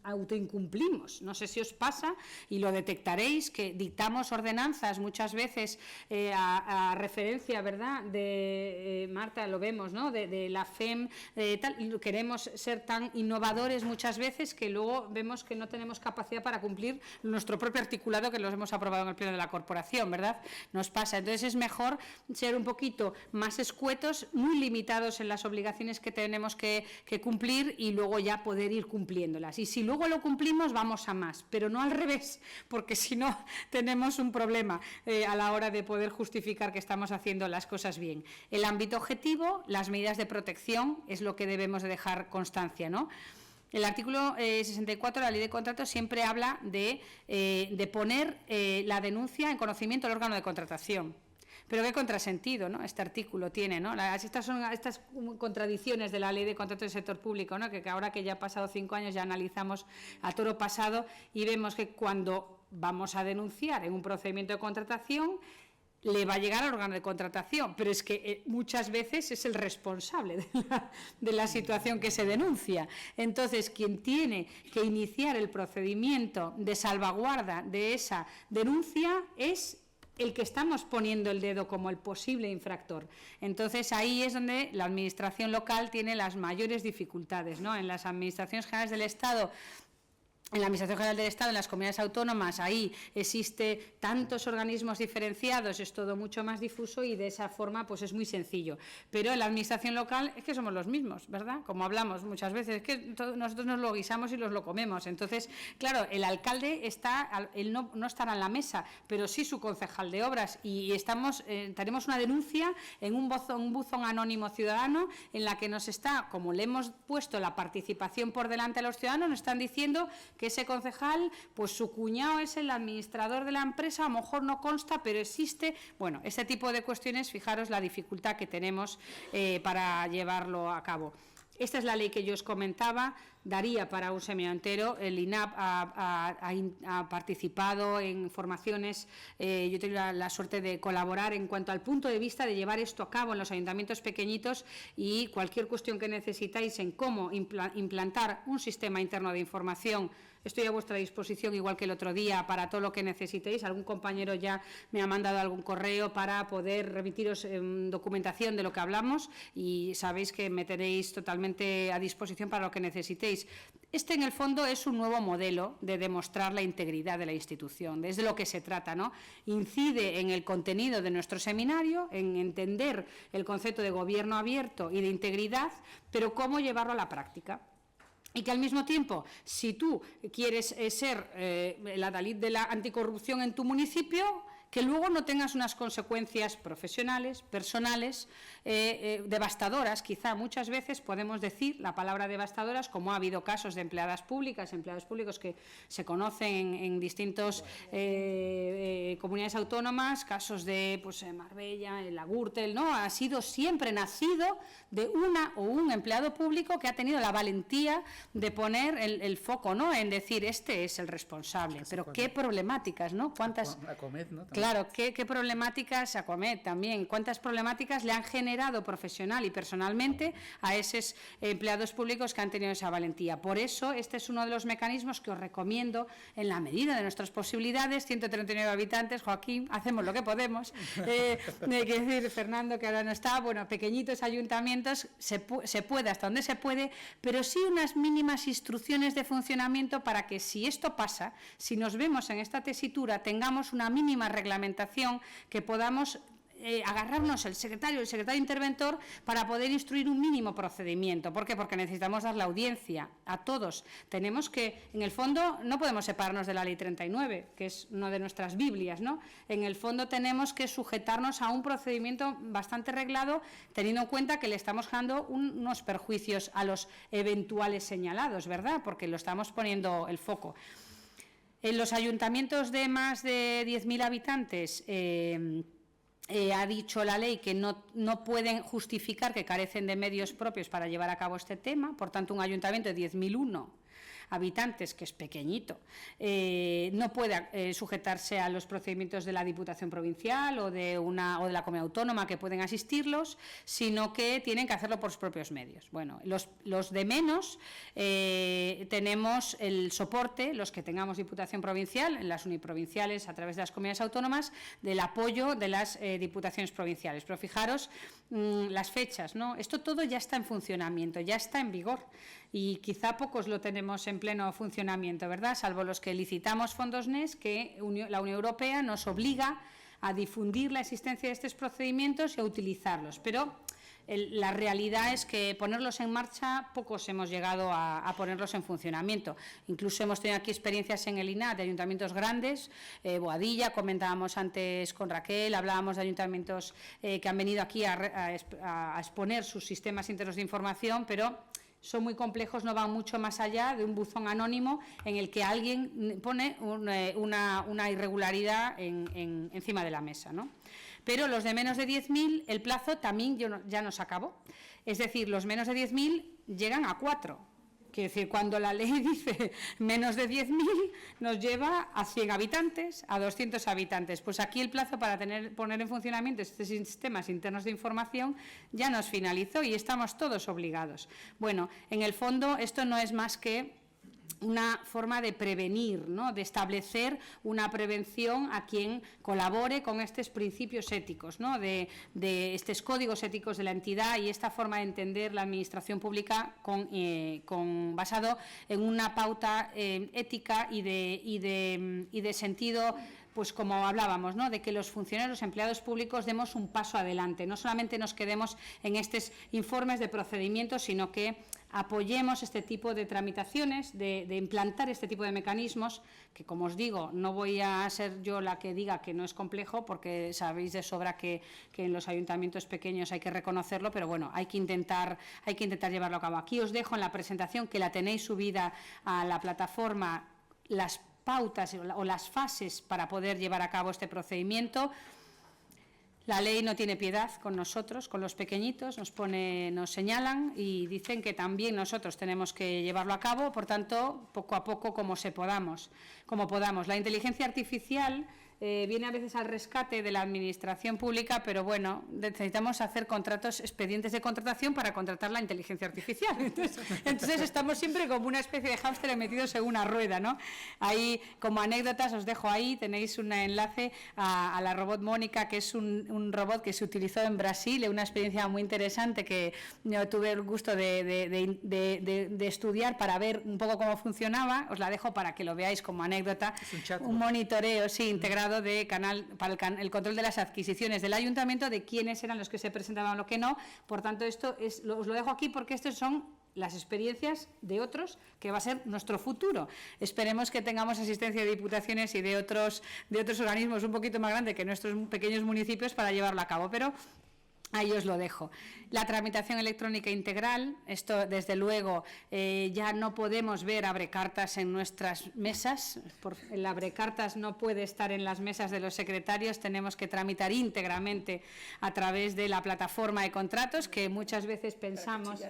autoincumplimos. No sé si os pasa, y lo detectaréis, que dictamos ordenanzas muchas veces a referencia, ¿verdad?, de Marta, lo vemos, ¿no?, de la FEM, tal, y queremos ser tan innovadores muchas veces que luego vemos que no tenemos capacidad para cumplir nuestro propio articulado que los hemos aprobado en el pleno de la corporación, ¿verdad? Nos pasa. Entonces es mejor ser un poquito más escuetos, muy limitados en las obligaciones que tenemos que cumplir, y luego ya poder ir cumpliéndolas. Y si luego lo cumplimos, vamos a más, pero no al revés, porque si no tenemos un problema a la hora de poder justificar que estamos haciendo las cosas bien. El ámbito objetivo, las medidas de protección, es lo que debemos de dejar constancia, ¿no? El artículo 64 de la Ley de Contratos siempre habla de poner la denuncia en conocimiento del órgano de contratación. Pero qué contrasentido, ¿no?, este artículo tiene, ¿no? Estas son estas contradicciones de la Ley de Contratos del Sector Público, ¿no?, que ahora que ya ha pasado 5 años ya analizamos a toro pasado y vemos que cuando vamos a denunciar en un procedimiento de contratación le va a llegar al órgano de contratación, pero es que muchas veces es el responsable de la situación que se denuncia. Entonces, quien tiene que iniciar el procedimiento de salvaguarda de esa denuncia es el que estamos poniendo el dedo como el posible infractor. Entonces ahí es donde la administración local tiene las mayores dificultades, ¿no? En las administraciones generales del Estado, en la Administración General del Estado, en las comunidades autónomas, ahí existe tantos organismos diferenciados, es todo mucho más difuso y de esa forma pues es muy sencillo. Pero en la Administración local es que somos los mismos, ¿verdad? Como hablamos muchas veces, es que nosotros nos lo guisamos y nos lo comemos. Entonces, claro, el alcalde él no estará en la mesa, pero sí su concejal de obras, y tenemos una denuncia en un buzón anónimo ciudadano en la que nos está, como le hemos puesto la participación por delante a los ciudadanos, nos están diciendo que ese concejal, pues su cuñado es el administrador de la empresa, a lo mejor no consta, pero existe. Bueno, este tipo de cuestiones, fijaros la dificultad que tenemos para llevarlo a cabo. Esta es la ley que yo os comentaba, daría para un seminario entero. El INAP ha participado en formaciones, yo he tenido la suerte de colaborar en cuanto al punto de vista de llevar esto a cabo en los ayuntamientos pequeñitos, y cualquier cuestión que necesitáis en cómo implantar un sistema interno de información, estoy a vuestra disposición, igual que el otro día, para todo lo que necesitéis. Algún compañero ya me ha mandado algún correo para poder remitiros documentación de lo que hablamos, y sabéis que me tenéis totalmente a disposición para lo que necesitéis. Este, en el fondo, es un nuevo modelo de demostrar la integridad de la institución, es de lo que se trata, ¿no? Incide en el contenido de nuestro seminario, en entender el concepto de gobierno abierto y de integridad, pero cómo llevarlo a la práctica. Y que al mismo tiempo, si tú quieres ser el adalid de la anticorrupción en tu municipio, que luego no tengas unas consecuencias profesionales, personales, devastadoras. Quizá muchas veces podemos decir la palabra devastadoras, como ha habido casos de empleados públicos que se conocen en distintas comunidades autónomas, casos de Marbella, la Gürtel, ¿no? Ha sido siempre nacido de una o un empleado público que ha tenido la valentía de poner el foco, ¿no?, en decir, este es el responsable. Pero qué problemáticas, ¿no? ¿Cuántas? Acomet, ¿no? Claro, qué problemáticas, Acomet también, cuántas problemáticas le han generado profesional y personalmente a esos empleados públicos que han tenido esa valentía. Por eso, este es uno de los mecanismos que os recomiendo, en la medida de nuestras posibilidades. 139 habitantes, Joaquín, hacemos lo que podemos. Hay que decir, Fernando, que ahora no está, bueno, pequeñitos ayuntamientos, se puede hasta donde se puede, pero sí unas mínimas instrucciones de funcionamiento para que, si esto pasa, si nos vemos en esta tesitura, tengamos una mínima reglamentación que podamos agarrarnos el secretario interventor para poder instruir un mínimo procedimiento. ¿Por qué? Porque necesitamos dar la audiencia a todos. Tenemos que, en el fondo, no podemos separarnos de la Ley 39, que es una de nuestras Biblias, ¿no? En el fondo tenemos que sujetarnos a un procedimiento bastante reglado, teniendo en cuenta que le estamos dando unos perjuicios a los eventuales señalados, ¿verdad? Porque lo estamos poniendo el foco. En los ayuntamientos de más de 10.000 habitantes, ha dicho la ley que no pueden justificar que carecen de medios propios para llevar a cabo este tema. Por tanto, un ayuntamiento de 10.001 habitantes, que es pequeñito, no puede sujetarse a los procedimientos de la Diputación Provincial o de la Comunidad Autónoma que pueden asistirlos, sino que tienen que hacerlo por sus propios medios. Bueno, los de menos tenemos el soporte, los que tengamos Diputación Provincial, en las uniprovinciales a través de las comunidades autónomas, del apoyo de las Diputaciones Provinciales. Pero fijaros las fechas, ¿no? Esto todo ya está en funcionamiento, ya está en vigor. Y quizá pocos lo tenemos en pleno funcionamiento, ¿verdad? Salvo los que licitamos fondos NES, que la Unión Europea nos obliga a difundir la existencia de estos procedimientos y a utilizarlos. Pero la realidad es que ponerlos en marcha, pocos hemos llegado a ponerlos en funcionamiento. Incluso hemos tenido aquí experiencias en el INAH de ayuntamientos grandes, Boadilla, comentábamos antes con Raquel, hablábamos de ayuntamientos que han venido aquí a exponer sus sistemas internos de información, pero son muy complejos, no van mucho más allá de un buzón anónimo en el que alguien pone una irregularidad encima de la mesa, ¿no? Pero los de menos de 10.000, el plazo también ya nos acabó. Es decir, los menos de 10.000 llegan a 4. Quiere decir, cuando la ley dice menos de 10.000, nos lleva a 100 habitantes, a 200 habitantes. Pues aquí el plazo para poner en funcionamiento estos sistemas internos de información ya nos finalizó y estamos todos obligados. Bueno, en el fondo esto no es más que una forma de prevenir, ¿no? De establecer una prevención a quien colabore con estos principios éticos, ¿no? de estos códigos éticos de la entidad y esta forma de entender la administración pública basado en una pauta ética y de sentido, pues como hablábamos, ¿no? De que los funcionarios, los empleados públicos demos un paso adelante, no solamente nos quedemos en estos informes de procedimientos, sino que apoyemos este tipo de tramitaciones, de implantar este tipo de mecanismos, que como os digo, no voy a ser yo la que diga que no es complejo, porque sabéis de sobra que en los ayuntamientos pequeños hay que reconocerlo, pero bueno, hay que intentar llevarlo a cabo. Aquí os dejo en la presentación, que la tenéis subida a la plataforma, las pautas o las fases para poder llevar a cabo este procedimiento. La ley no tiene piedad con nosotros, con los pequeñitos, nos señalan y dicen que también nosotros tenemos que llevarlo a cabo, por tanto, poco a poco, como podamos. La inteligencia artificial viene a veces al rescate de la administración pública, pero bueno, necesitamos hacer expedientes de contratación para contratar la inteligencia artificial. Entonces estamos siempre como una especie de hámster metidos en una rueda, ¿no? Ahí, como anécdotas, os dejo ahí, tenéis un enlace a la robot Mónica, que es un robot que se utilizó en Brasil, una experiencia muy interesante que yo tuve el gusto de estudiar para ver un poco cómo funcionaba. Os la dejo para que lo veáis como anécdota. Un monitoreo, sí, integrado de canal para el control de las adquisiciones del ayuntamiento, de quiénes eran los que se presentaban o lo que no. Por tanto, esto os lo dejo aquí porque estos son las experiencias de otros, que va a ser nuestro futuro. Esperemos que tengamos asistencia de diputaciones y de otros organismos un poquito más grandes que nuestros pequeños municipios para llevarlo a cabo, pero ahí os lo dejo. La tramitación electrónica integral, esto desde luego ya no podemos ver abrecartas en nuestras mesas, el abrecartas no puede estar en las mesas de los secretarios, tenemos que tramitar íntegramente a través de la plataforma de contratos, que muchas veces pensamos,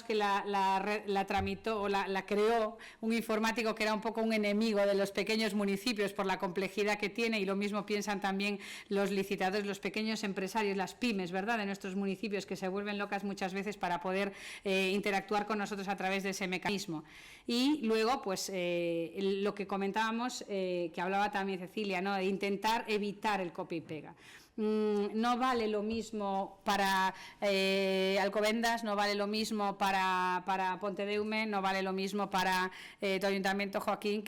que la tramitó o la creó un informático que era un poco un enemigo de los pequeños municipios por la complejidad que tiene, y lo mismo piensan también los licitadores, los pequeños empresarios, las pymes, ¿verdad?, de nuestros municipios, que se vuelven locas muchas veces para poder interactuar con nosotros a través de ese mecanismo. Y luego, pues, lo que comentábamos, que hablaba también Cecilia, ¿no?, de intentar evitar el copia y pega. No vale lo mismo para Alcobendas, no vale lo mismo para Pontedeume, no vale lo mismo para tu ayuntamiento, Joaquín,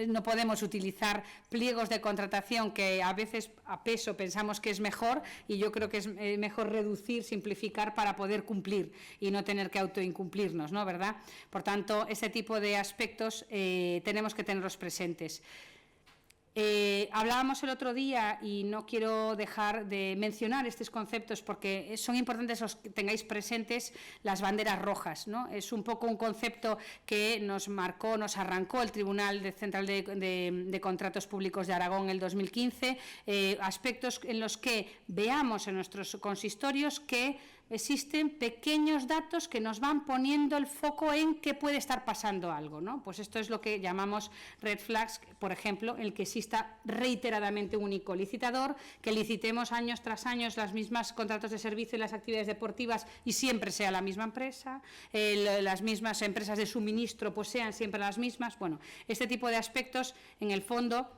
no podemos utilizar pliegos de contratación que a veces a peso pensamos que es mejor, y yo creo que es mejor reducir, simplificar para poder cumplir y no tener que autoincumplirnos, ¿no?, ¿verdad? Por tanto, este tipo de aspectos tenemos que tenerlos presentes. Hablábamos el otro día, y no quiero dejar de mencionar estos conceptos porque son importantes los que tengáis presentes, las banderas rojas, ¿no? Es un poco un concepto que nos marcó, nos arrancó el Tribunal Central de Contratos Públicos de Aragón en el 2015, aspectos en los que veamos en nuestros consistorios que existen pequeños datos que nos van poniendo el foco en que puede estar pasando algo, ¿no? Pues esto es lo que llamamos red flags, por ejemplo, el que exista reiteradamente un único licitador, que licitemos años tras años las mismas contratos de servicio y las actividades deportivas y siempre sea la misma empresa, las mismas empresas de suministro pues sean siempre las mismas. Bueno, este tipo de aspectos, en el fondo,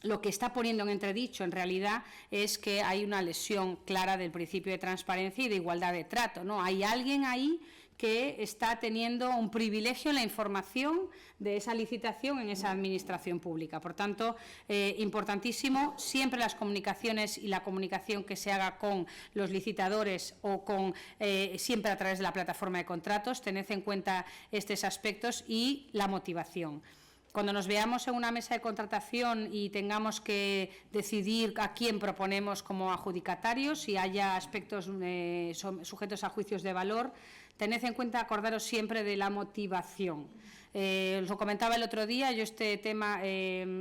lo que está poniendo en entredicho en realidad es que hay una lesión clara del principio de transparencia y de igualdad de trato, ¿no? Hay alguien ahí que está teniendo un privilegio en la información de esa licitación en esa administración pública. Por tanto, importantísimo, siempre las comunicaciones y la comunicación que se haga con los licitadores o con siempre a través de la plataforma de contratos, tened en cuenta estos aspectos y la motivación. Cuando nos veamos en una mesa de contratación y tengamos que decidir a quién proponemos como adjudicatarios, si haya aspectos sujetos a juicios de valor, tened en cuenta, acordaros siempre de la motivación. Os lo comentaba el otro día, yo este tema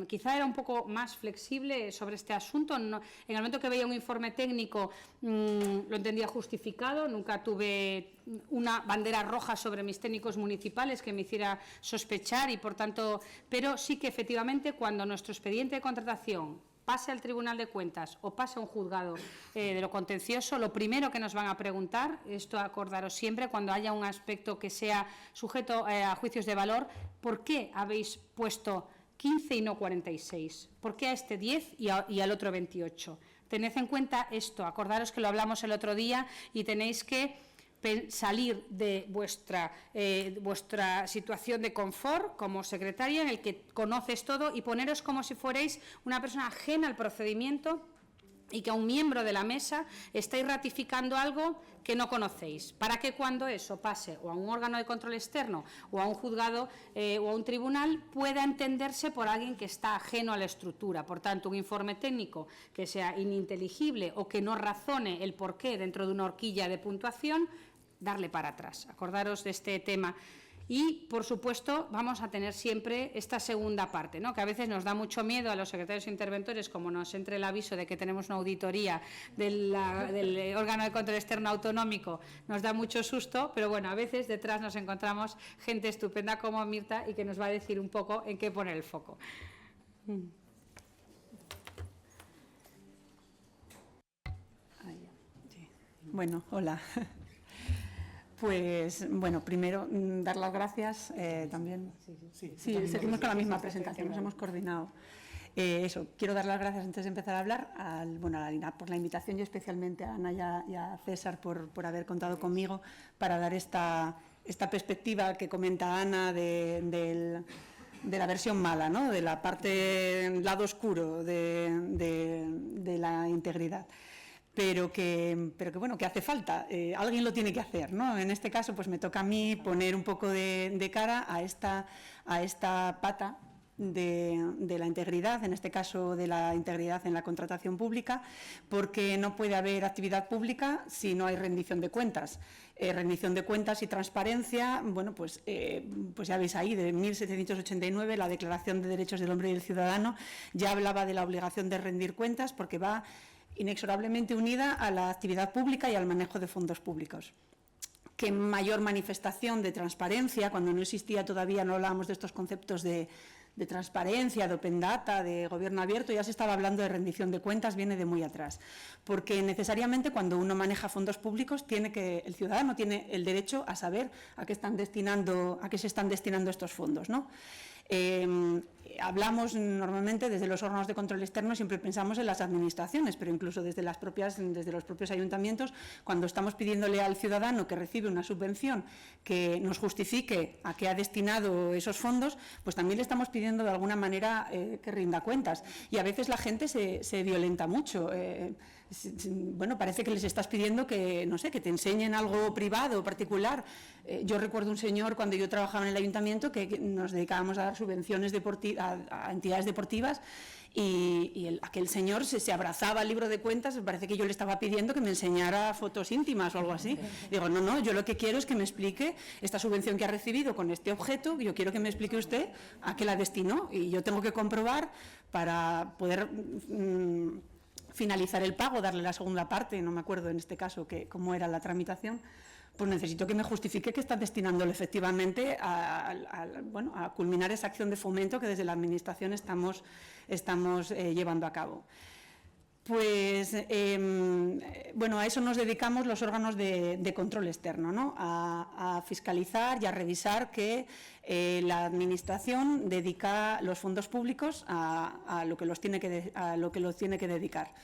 quizá era un poco más flexible sobre este asunto. No, en el momento que veía un informe técnico lo entendía justificado, nunca tuve una bandera roja sobre mis técnicos municipales que me hiciera sospechar y por tanto, pero sí que efectivamente cuando nuestro expediente de contratación pase al Tribunal de Cuentas o pase a un juzgado de lo contencioso, lo primero que nos van a preguntar, esto acordaros siempre, cuando haya un aspecto que sea sujeto a juicios de valor, ¿por qué habéis puesto 15 y no 46? ¿Por qué a este 10 y al otro 28? Tened en cuenta esto, acordaros que lo hablamos el otro día y tenéis que salir de vuestra situación de confort como secretaria en el que conoces todo y poneros como si fuerais una persona ajena al procedimiento y que a un miembro de la mesa estáis ratificando algo que no conocéis, para que cuando eso pase o a un órgano de control externo o a un juzgado o a un tribunal pueda entenderse por alguien que está ajeno a la estructura. Por tanto, un informe técnico que sea ininteligible o que no razone el porqué dentro de una horquilla de puntuación, darle para atrás. Acordaros de este tema. Y, por supuesto, vamos a tener siempre esta segunda parte, ¿no? Que a veces nos da mucho miedo a los secretarios interventores, como nos entre el aviso de que tenemos una auditoría del órgano de control externo autonómico, nos da mucho susto, pero bueno, a veces detrás nos encontramos gente estupenda como Mirta y que nos va a decir un poco en qué poner el foco. Bueno, hola. Pues, bueno, primero dar las gracias también. Sí, seguimos con la misma presentación, nos hemos coordinado. Quiero dar las gracias antes de empezar a hablar a Lina por la invitación y especialmente a Ana y a César por haber contado conmigo para dar esta perspectiva que comenta Ana de la versión mala, ¿no? De la parte, lado oscuro de la integridad. Pero que hace falta, alguien lo tiene que hacer, ¿no? En este caso, pues me toca a mí poner un poco de cara a esta pata de la integridad, en este caso de la integridad en la contratación pública, porque no puede haber actividad pública si no hay rendición de cuentas. Rendición de cuentas y transparencia, bueno, pues ya veis ahí, de 1789, la Declaración de Derechos del Hombre y del Ciudadano ya hablaba de la obligación de rendir cuentas porque va inexorablemente unida a la actividad pública y al manejo de fondos públicos. Qué mayor manifestación de transparencia, cuando no existía todavía, no hablábamos de estos conceptos de transparencia, de open data, de gobierno abierto, ya se estaba hablando de rendición de cuentas, viene de muy atrás. Porque necesariamente cuando uno maneja fondos públicos, el ciudadano tiene el derecho a saber a qué se están destinando estos fondos, ¿no? Hablamos normalmente desde los órganos de control externo, siempre pensamos en las administraciones, pero incluso desde los propios ayuntamientos, cuando estamos pidiéndole al ciudadano que recibe una subvención que nos justifique a qué ha destinado esos fondos, pues también le estamos pidiendo de alguna manera que rinda cuentas. Y a veces la gente se violenta mucho. Bueno, parece que les estás pidiendo que, no sé, que te enseñen algo privado, particular. Yo recuerdo un señor, cuando yo trabajaba en el ayuntamiento, que nos dedicábamos a dar subvenciones a entidades deportivas y aquel señor se abrazaba al libro de cuentas, me parece que yo le estaba pidiendo que me enseñara fotos íntimas o algo así. Digo, no, yo lo que quiero es que me explique esta subvención que ha recibido con este objeto, yo quiero que me explique usted a qué la destinó y yo tengo que comprobar para poder finalizar el pago, darle la segunda parte, no me acuerdo en este caso cómo era la tramitación, pues necesito que me justifique que está destinándolo efectivamente a culminar esa acción de fomento que desde la Administración estamos llevando a cabo. Pues, a eso nos dedicamos los órganos de control externo, ¿no? A fiscalizar y a revisar que la Administración dedica los fondos públicos a lo que los tiene que dedicar.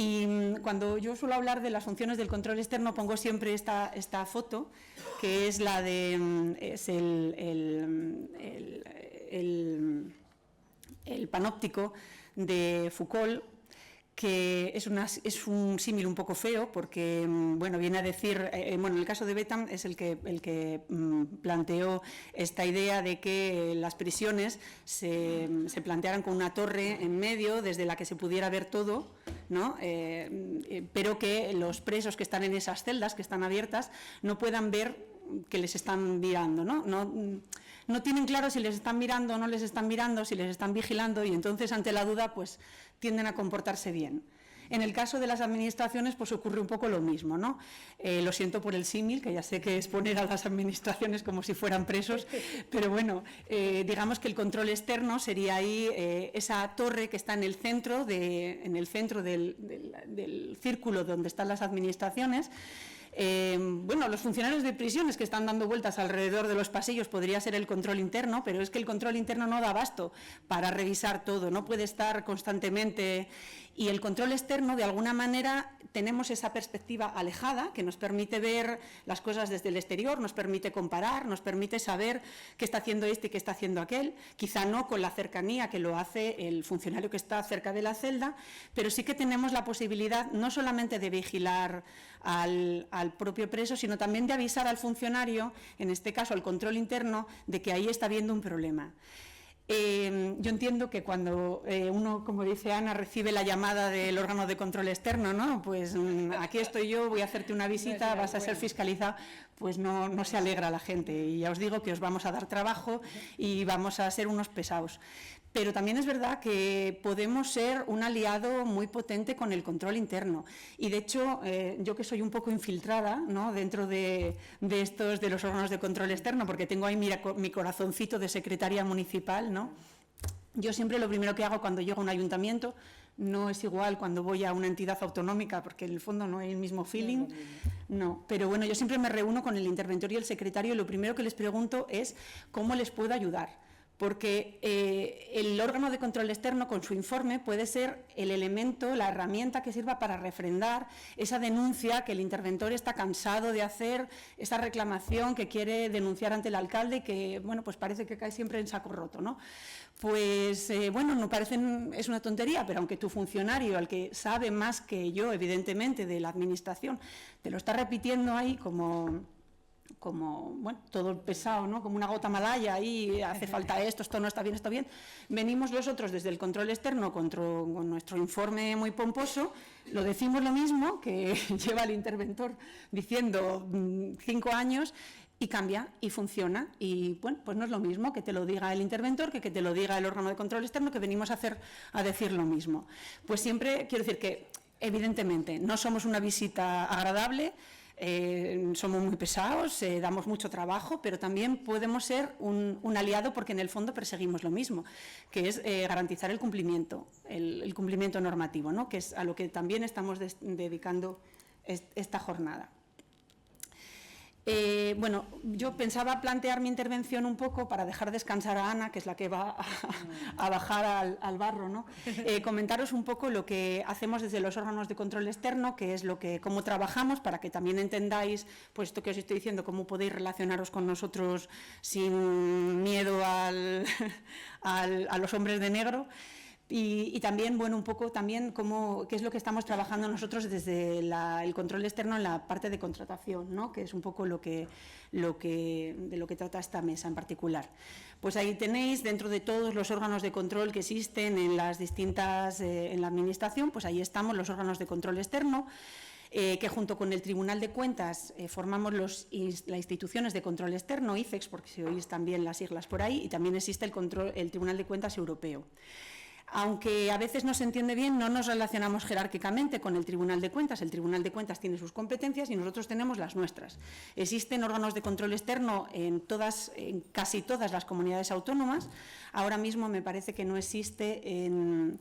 Y cuando yo suelo hablar de las funciones del control externo pongo siempre esta foto, que es la de el panóptico de Foucault, que es un símil un poco feo porque viene a decir, en el caso de Bentham es el que planteó esta idea de que las prisiones se plantearan con una torre en medio desde la que se pudiera ver todo, ¿no? Pero que los presos que están en esas celdas, que están abiertas, no puedan ver que les están mirando, ¿no? No tienen claro si les están mirando o no les están mirando, si les están vigilando y entonces ante la duda pues tienden a comportarse bien. En el caso de las administraciones pues ocurre un poco lo mismo, ¿no? Lo siento por el símil, que ya sé que es poner a las administraciones como si fueran presos, pero bueno, digamos que el control externo sería ahí esa torre que está en el centro, del círculo donde están las administraciones. Los funcionarios de prisiones que están dando vueltas alrededor de los pasillos podría ser el control interno, pero es que el control interno no da abasto para revisar todo, no puede estar constantemente. Y el control externo, de alguna manera, tenemos esa perspectiva alejada que nos permite ver las cosas desde el exterior, nos permite comparar, nos permite saber qué está haciendo este y qué está haciendo aquel, quizá no con la cercanía que lo hace el funcionario que está cerca de la celda, pero sí que tenemos la posibilidad no solamente de vigilar al propio preso, sino también de avisar al funcionario, en este caso al control interno, de que ahí está habiendo un problema. Yo entiendo que cuando uno, como dice Ana, recibe la llamada del órgano de control externo, ¿no? Pues aquí estoy yo, voy a hacerte una visita, vas a ser fiscalizado, pues no se alegra la gente. Y ya os digo que os vamos a dar trabajo y vamos a ser unos pesados. Pero también es verdad que podemos ser un aliado muy potente con el control interno. Y de hecho, yo que soy un poco infiltrada, ¿no? Dentro de los órganos de control externo, porque tengo ahí mi corazoncito de secretaria municipal, ¿no? Yo siempre lo primero que hago cuando llego a un ayuntamiento, no es igual cuando voy a una entidad autonómica, porque en el fondo no hay el mismo feeling, no. Pero bueno, yo siempre me reúno con el interventor y el secretario y lo primero que les pregunto es cómo les puedo ayudar. Porque el órgano de control externo con su informe puede ser el elemento, la herramienta que sirva para refrendar esa denuncia que el interventor está cansado de hacer, esa reclamación que quiere denunciar ante el alcalde y que, pues parece que cae siempre en saco roto, ¿no? Pues, no parecen, es una tontería, pero aunque tu funcionario, al que sabe más que yo, evidentemente, de la administración, te lo está repitiendo ahí como todo pesado, ¿no? Como una gota malaya, ahí hace falta esto no está bien, venimos nosotros desde el control externo con nuestro informe muy pomposo, lo decimos lo mismo que lleva el interventor diciendo 5 años y cambia y funciona y pues no es lo mismo que te lo diga el interventor que te lo diga el órgano de control externo, que venimos a decir lo mismo. Pues siempre quiero decir que evidentemente no somos una visita agradable, somos muy pesados, damos mucho trabajo, pero también podemos ser un aliado porque en el fondo perseguimos lo mismo, que es garantizar el cumplimiento normativo, ¿no? Que es a lo que también estamos dedicando esta jornada. Yo pensaba plantear mi intervención un poco para dejar descansar a Ana, que es la que va a bajar al barro, ¿no? Comentaros un poco lo que hacemos desde los órganos de control externo, que es cómo trabajamos, para que también entendáis, pues esto que os estoy diciendo, cómo podéis relacionaros con nosotros sin miedo a los hombres de negro. Y también, un poco también qué es lo que estamos trabajando nosotros desde el control externo en la parte de contratación, ¿no? Que es un poco de lo que trata esta mesa en particular. Pues ahí tenéis, dentro de todos los órganos de control que existen en las distintas, en la Administración, pues ahí estamos los órganos de control externo, que junto con el Tribunal de Cuentas formamos las instituciones de control externo, ICEX, porque si oís también las siglas por ahí, y también existe el Tribunal de Cuentas Europeo. Aunque a veces no se entiende bien, no nos relacionamos jerárquicamente con el Tribunal de Cuentas. El Tribunal de Cuentas tiene sus competencias y nosotros tenemos las nuestras. Existen órganos de control externo en casi todas las comunidades autónomas. Ahora mismo me parece que no existe en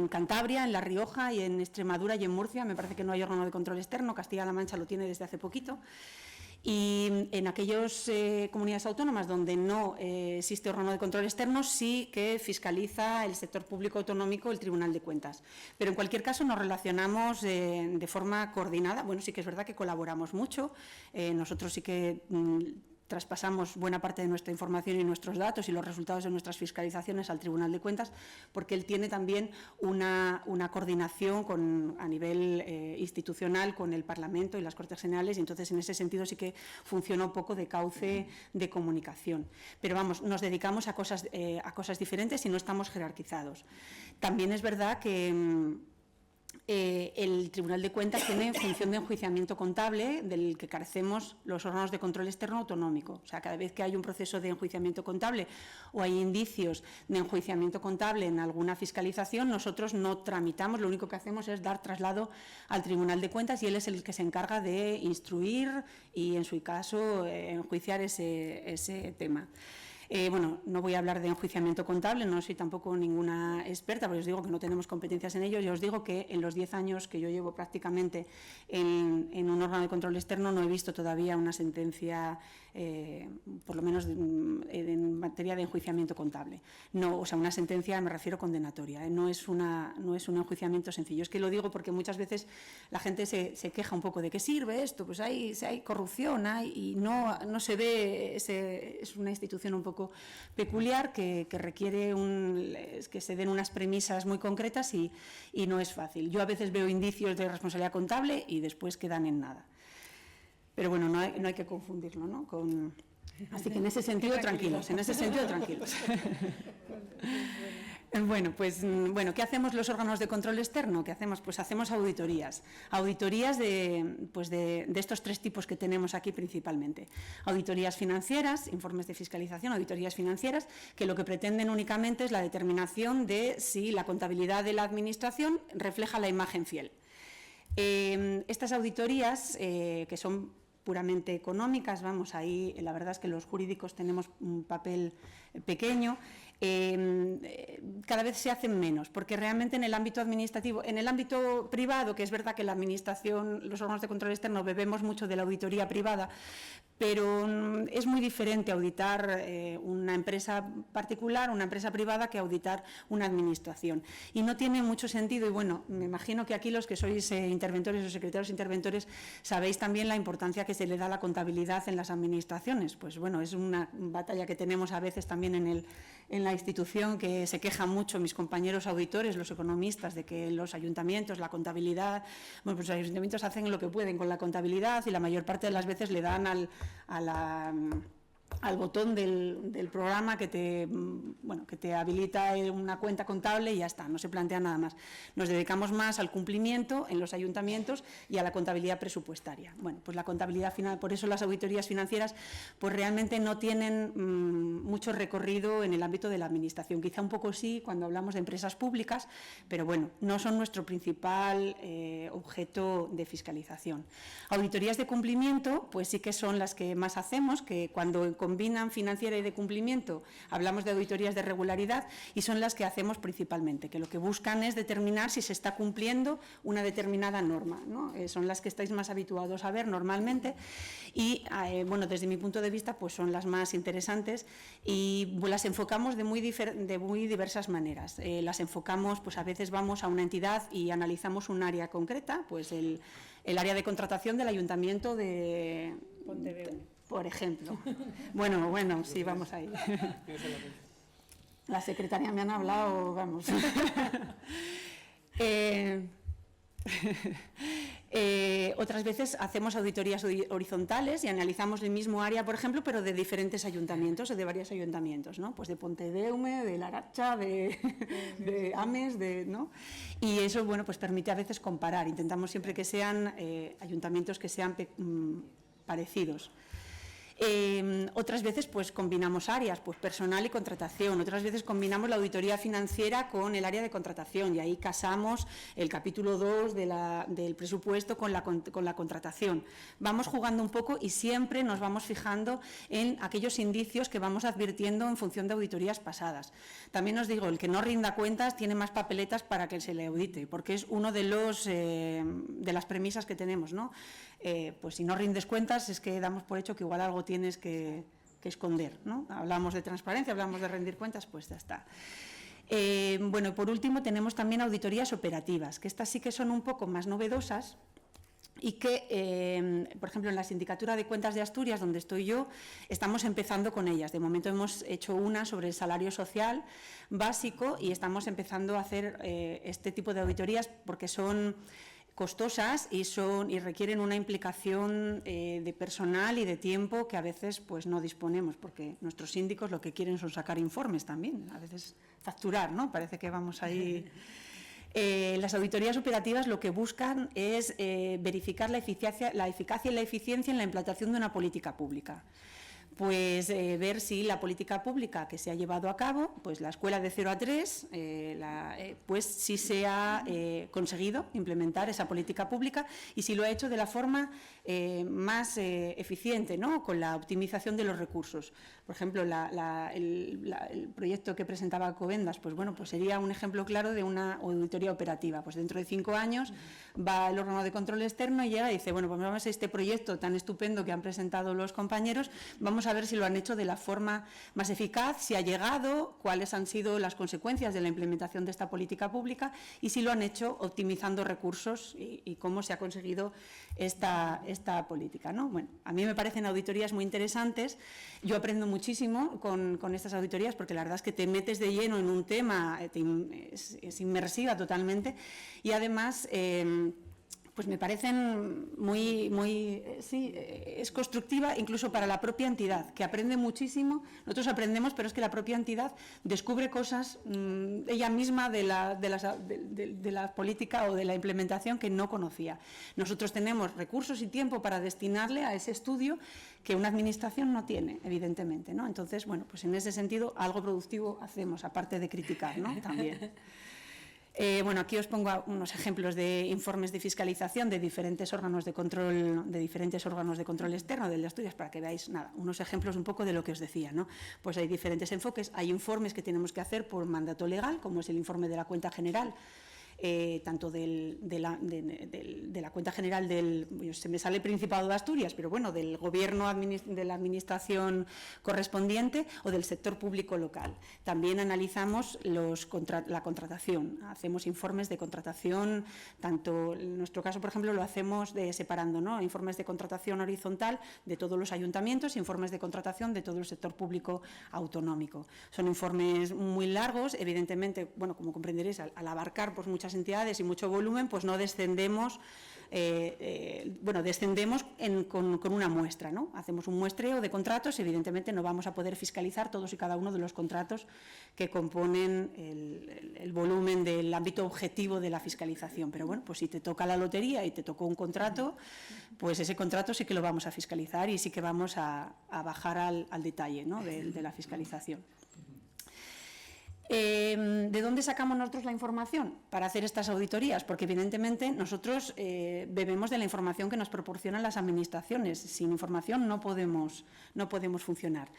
Cantabria, en La Rioja y en Extremadura y en Murcia. Me parece que no hay órgano de control externo. Castilla-La Mancha lo tiene desde hace poquito. Y en aquellas comunidades autónomas donde no existe órgano de control externo, sí que fiscaliza el sector público autonómico el Tribunal de Cuentas. Pero en cualquier caso nos relacionamos de forma coordinada. Bueno, sí que es verdad que colaboramos mucho. Nosotros sí que traspasamos buena parte de nuestra información y nuestros datos y los resultados de nuestras fiscalizaciones al Tribunal de Cuentas, porque él tiene también una coordinación a nivel institucional con el Parlamento y las Cortes Generales, y entonces en ese sentido sí que funciona un poco de cauce de comunicación. Pero vamos, nos dedicamos a cosas diferentes y no estamos jerarquizados. También es verdad que el Tribunal de Cuentas tiene función de enjuiciamiento contable, del que carecemos los órganos de control externo autonómico. O sea, cada vez que hay un proceso de enjuiciamiento contable o hay indicios de enjuiciamiento contable en alguna fiscalización, nosotros no tramitamos, lo único que hacemos es dar traslado al Tribunal de Cuentas y él es el que se encarga de instruir y, en su caso, enjuiciar ese tema. Bueno, no voy a hablar de enjuiciamiento contable, no soy tampoco ninguna experta, porque os digo que no tenemos competencias en ello. Y os digo que en los 10 años que yo llevo prácticamente en un órgano de control externo no he visto todavía una sentencia, por lo menos en materia de enjuiciamiento contable. No, o sea, una sentencia me refiero condenatoria, no es un enjuiciamiento sencillo. Es que lo digo porque muchas veces la gente se queja un poco de qué sirve esto, pues hay corrupción, y no se ve, es una institución un poco peculiar que requiere que se den unas premisas muy concretas y no es fácil. Yo a veces veo indicios de responsabilidad contable y después quedan en nada. Pero bueno, no hay que confundirlo, ¿no? Así que en ese sentido tranquilos, Bueno, pues, ¿qué hacemos los órganos de control externo? ¿Qué hacemos? Pues hacemos auditorías. Auditorías de estos 3 tipos que tenemos aquí principalmente. Auditorías financieras, informes de fiscalización, auditorías financieras, que lo que pretenden únicamente es la determinación de si la contabilidad de la Administración refleja la imagen fiel. Estas auditorías, que son puramente económicas, vamos, ahí la verdad es que los jurídicos tenemos un papel pequeño, cada vez se hacen menos, porque realmente en el ámbito administrativo, en el ámbito privado, que es verdad que la Administración, los órganos de control externo bebemos mucho de la auditoría privada, pero es muy diferente auditar una empresa particular, una empresa privada, que auditar una administración. Y no tiene mucho sentido, y bueno, me imagino que aquí los que sois interventores o secretarios interventores sabéis también la importancia que se le da a la contabilidad en las administraciones. Pues bueno, es una batalla que tenemos a veces también en la institución, que se quejan mucho mis compañeros auditores, los economistas, de que los ayuntamientos, la contabilidad, bueno, pues los ayuntamientos hacen lo que pueden con la contabilidad y la mayor parte de las veces le dan al botón del programa que te habilita una cuenta contable y ya está, no se plantea nada más. Nos dedicamos más al cumplimiento en los ayuntamientos y a la contabilidad presupuestaria. Bueno, pues la contabilidad final, por eso las auditorías financieras pues realmente no tienen mucho recorrido en el ámbito de la Administración. Quizá un poco sí cuando hablamos de empresas públicas, pero bueno, no son nuestro principal objeto de fiscalización. Auditorías de cumplimiento, pues sí que son las que más hacemos, que cuando combinan financiera y de cumplimiento hablamos de auditorías de regularidad, y son las que hacemos principalmente, que lo que buscan es determinar si se está cumpliendo una determinada norma, ¿no? Son las que estáis más habituados a ver normalmente y, bueno, desde mi punto de vista, pues son las más interesantes y las enfocamos de muy diversas maneras. Las enfocamos, pues a veces vamos a una entidad y analizamos un área concreta, pues el área de contratación del Ayuntamiento de Pontevedra, por ejemplo. Bueno, sí, vamos ahí. La secretaria me han hablado, vamos. Otras veces hacemos auditorías horizontales y analizamos el mismo área, por ejemplo, pero de diferentes ayuntamientos o de varios ayuntamientos, ¿no? Pues de Pontedeume, de Laracha, de Ames, ¿no? Y eso, bueno, pues permite a veces comparar. Intentamos siempre que sean ayuntamientos que sean parecidos. Otras veces pues combinamos áreas, pues personal y contratación. Otras veces combinamos la auditoría financiera con el área de contratación y ahí casamos el capítulo 2 del presupuesto con la contratación. Vamos jugando un poco y siempre nos vamos fijando en aquellos indicios que vamos advirtiendo en función de auditorías pasadas. También os digo, el que no rinda cuentas tiene más papeletas para que se le audite, porque es uno de las premisas que tenemos, ¿no? Pues si no rindes cuentas es que damos por hecho que igual algo tienes que esconder, ¿no? Hablamos de transparencia, hablamos de rendir cuentas, pues ya está. Bueno, y por último tenemos también auditorías operativas, que estas sí que son un poco más novedosas y que, por ejemplo, en la Sindicatura de Cuentas de Asturias, donde estoy yo, estamos empezando con ellas. De momento hemos hecho una sobre el salario social básico y estamos empezando a hacer este tipo de auditorías porque son costosas y requieren una implicación de personal y de tiempo que a veces pues no disponemos, porque nuestros síndicos lo que quieren son sacar informes también, a veces facturar, ¿no? Parece que vamos ahí. Las auditorías operativas lo que buscan es verificar la eficacia y la eficiencia en la implantación de una política pública. Pues ver si la política pública que se ha llevado a cabo, pues la escuela de 0 a 3, pues si se ha conseguido implementar esa política pública y si lo ha hecho de la forma más eficiente, ¿no? Con la optimización de los recursos. Por ejemplo, el proyecto que presentaba Alcobendas, pues bueno, pues sería un ejemplo claro de una auditoría operativa. Pues dentro de 5 años va el órgano de control externo y llega y dice, bueno, pues vamos a este proyecto tan estupendo que han presentado los compañeros, vamos a ver si lo han hecho de la forma más eficaz, si ha llegado, cuáles han sido las consecuencias de la implementación de esta política pública y si lo han hecho optimizando recursos y cómo se ha conseguido esta política, ¿no? Bueno, a mí me parecen auditorías muy interesantes. Yo aprendo muchísimo con estas auditorías porque la verdad es que te metes de lleno en un tema, es inmersiva totalmente y además pues me parecen es constructiva incluso para la propia entidad, que aprende muchísimo. Nosotros aprendemos, pero es que la propia entidad descubre cosas ella misma de la política o de la implementación que no conocía. Nosotros tenemos recursos y tiempo para destinarle a ese estudio que una administración no tiene, evidentemente, ¿no? Entonces, bueno, pues en ese sentido algo productivo hacemos, aparte de criticar, ¿no? También. Bueno, aquí os pongo unos ejemplos de informes de fiscalización de diferentes órganos de control, externo del de Asturias, para que veáis unos ejemplos un poco de lo que os decía, ¿no? Pues hay diferentes enfoques, hay informes que tenemos que hacer por mandato legal, como es el informe de la cuenta general, tanto de la cuenta general se me sale el Principado de Asturias, pero bueno, del gobierno de la administración correspondiente o del sector público local. También analizamos la contratación, hacemos informes de contratación, tanto en nuestro caso, por ejemplo, lo hacemos separando, ¿no? Informes de contratación horizontal de todos los ayuntamientos, informes de contratación de todo el sector público autonómico. Son informes muy largos, evidentemente, bueno, como comprenderéis, al abarcar pues muchas entidades y mucho volumen, pues no descendemos, descendemos con una muestra, ¿no? Hacemos un muestreo de contratos, evidentemente no vamos a poder fiscalizar todos y cada uno de los contratos que componen el volumen del ámbito objetivo de la fiscalización, pero bueno, pues si te toca la lotería y te tocó un contrato, pues ese contrato sí que lo vamos a fiscalizar y sí que vamos a bajar al detalle, ¿no? de la fiscalización. ¿De dónde sacamos nosotros la información para hacer estas auditorías? Porque evidentemente nosotros bebemos de la información que nos proporcionan las administraciones. Sin información no podemos funcionar.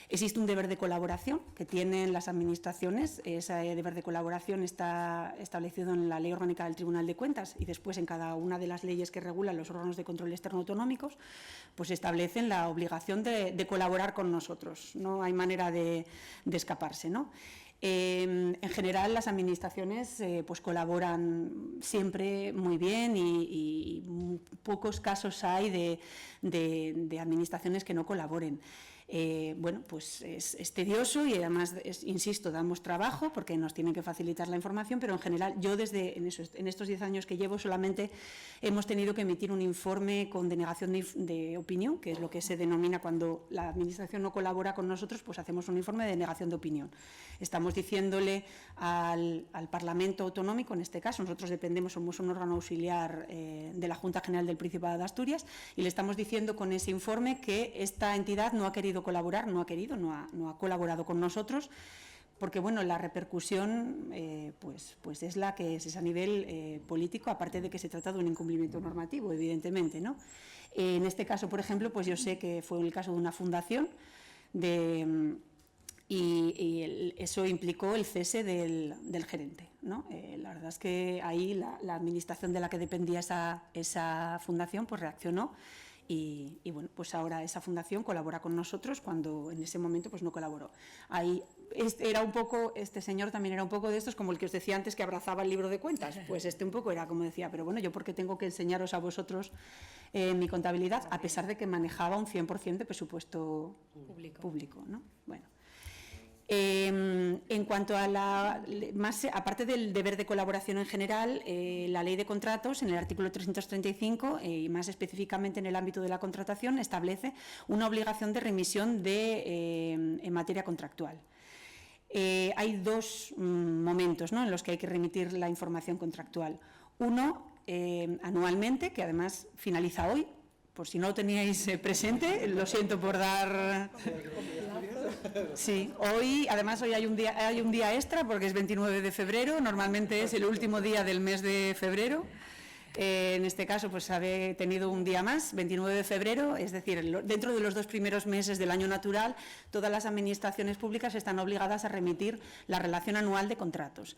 Existe un deber de colaboración que tienen las administraciones. Ese deber de colaboración está establecido en la Ley Orgánica del Tribunal de Cuentas y después en cada una de las leyes que regulan los órganos de control externo autonómicos, pues establecen la obligación de colaborar con nosotros. No hay manera de escaparse, ¿no? En general, las administraciones pues colaboran siempre muy bien y pocos casos hay de administraciones que no colaboren. bueno, pues es tedioso y además, insisto, damos trabajo porque nos tienen que facilitar la información, pero en general yo en estos 10 años que llevo solamente hemos tenido que emitir un informe con denegación de opinión, que es lo que se denomina cuando la Administración no colabora con nosotros, pues hacemos un informe de denegación de opinión. Estamos diciéndole al Parlamento Autonómico, en este caso, nosotros somos un órgano auxiliar de la Junta General del Principado de Asturias, y le estamos diciendo con ese informe que esta entidad no ha querido colaborar, no ha colaborado con nosotros, porque bueno, la repercusión pues es la que es a nivel político, aparte de que se trata de un incumplimiento normativo, evidentemente, ¿no? En este caso, por ejemplo, pues yo sé que fue el caso de una fundación y eso implicó el cese del gerente, ¿no? La verdad es que ahí la administración de la que dependía esa fundación pues reaccionó. Y bueno, pues ahora esa fundación colabora con nosotros cuando en ese momento pues no colaboró. Ahí este señor también era un poco de estos, como el que os decía antes que abrazaba el libro de cuentas, pues un poco era como decía, pero bueno, yo por qué tengo que enseñaros a vosotros mi contabilidad, a pesar de que manejaba un 100% de presupuesto público, ¿no? Bueno. En cuanto a aparte del deber de colaboración en general, la Ley de Contratos, en el artículo 335, y más específicamente en el ámbito de la contratación, establece una obligación de remisión en materia contractual. Hay dos momentos, ¿no?, en los que hay que remitir la información contractual. Uno, anualmente, que además finaliza hoy. Por si no lo teníais presente, lo siento por dar... Sí, hoy hay un día extra porque es 29 de febrero, normalmente es el último día del mes de febrero. En este caso, pues habéis tenido un día más, 29 de febrero, es decir, dentro de los 2 primeros meses del año natural, todas las administraciones públicas están obligadas a remitir la relación anual de contratos.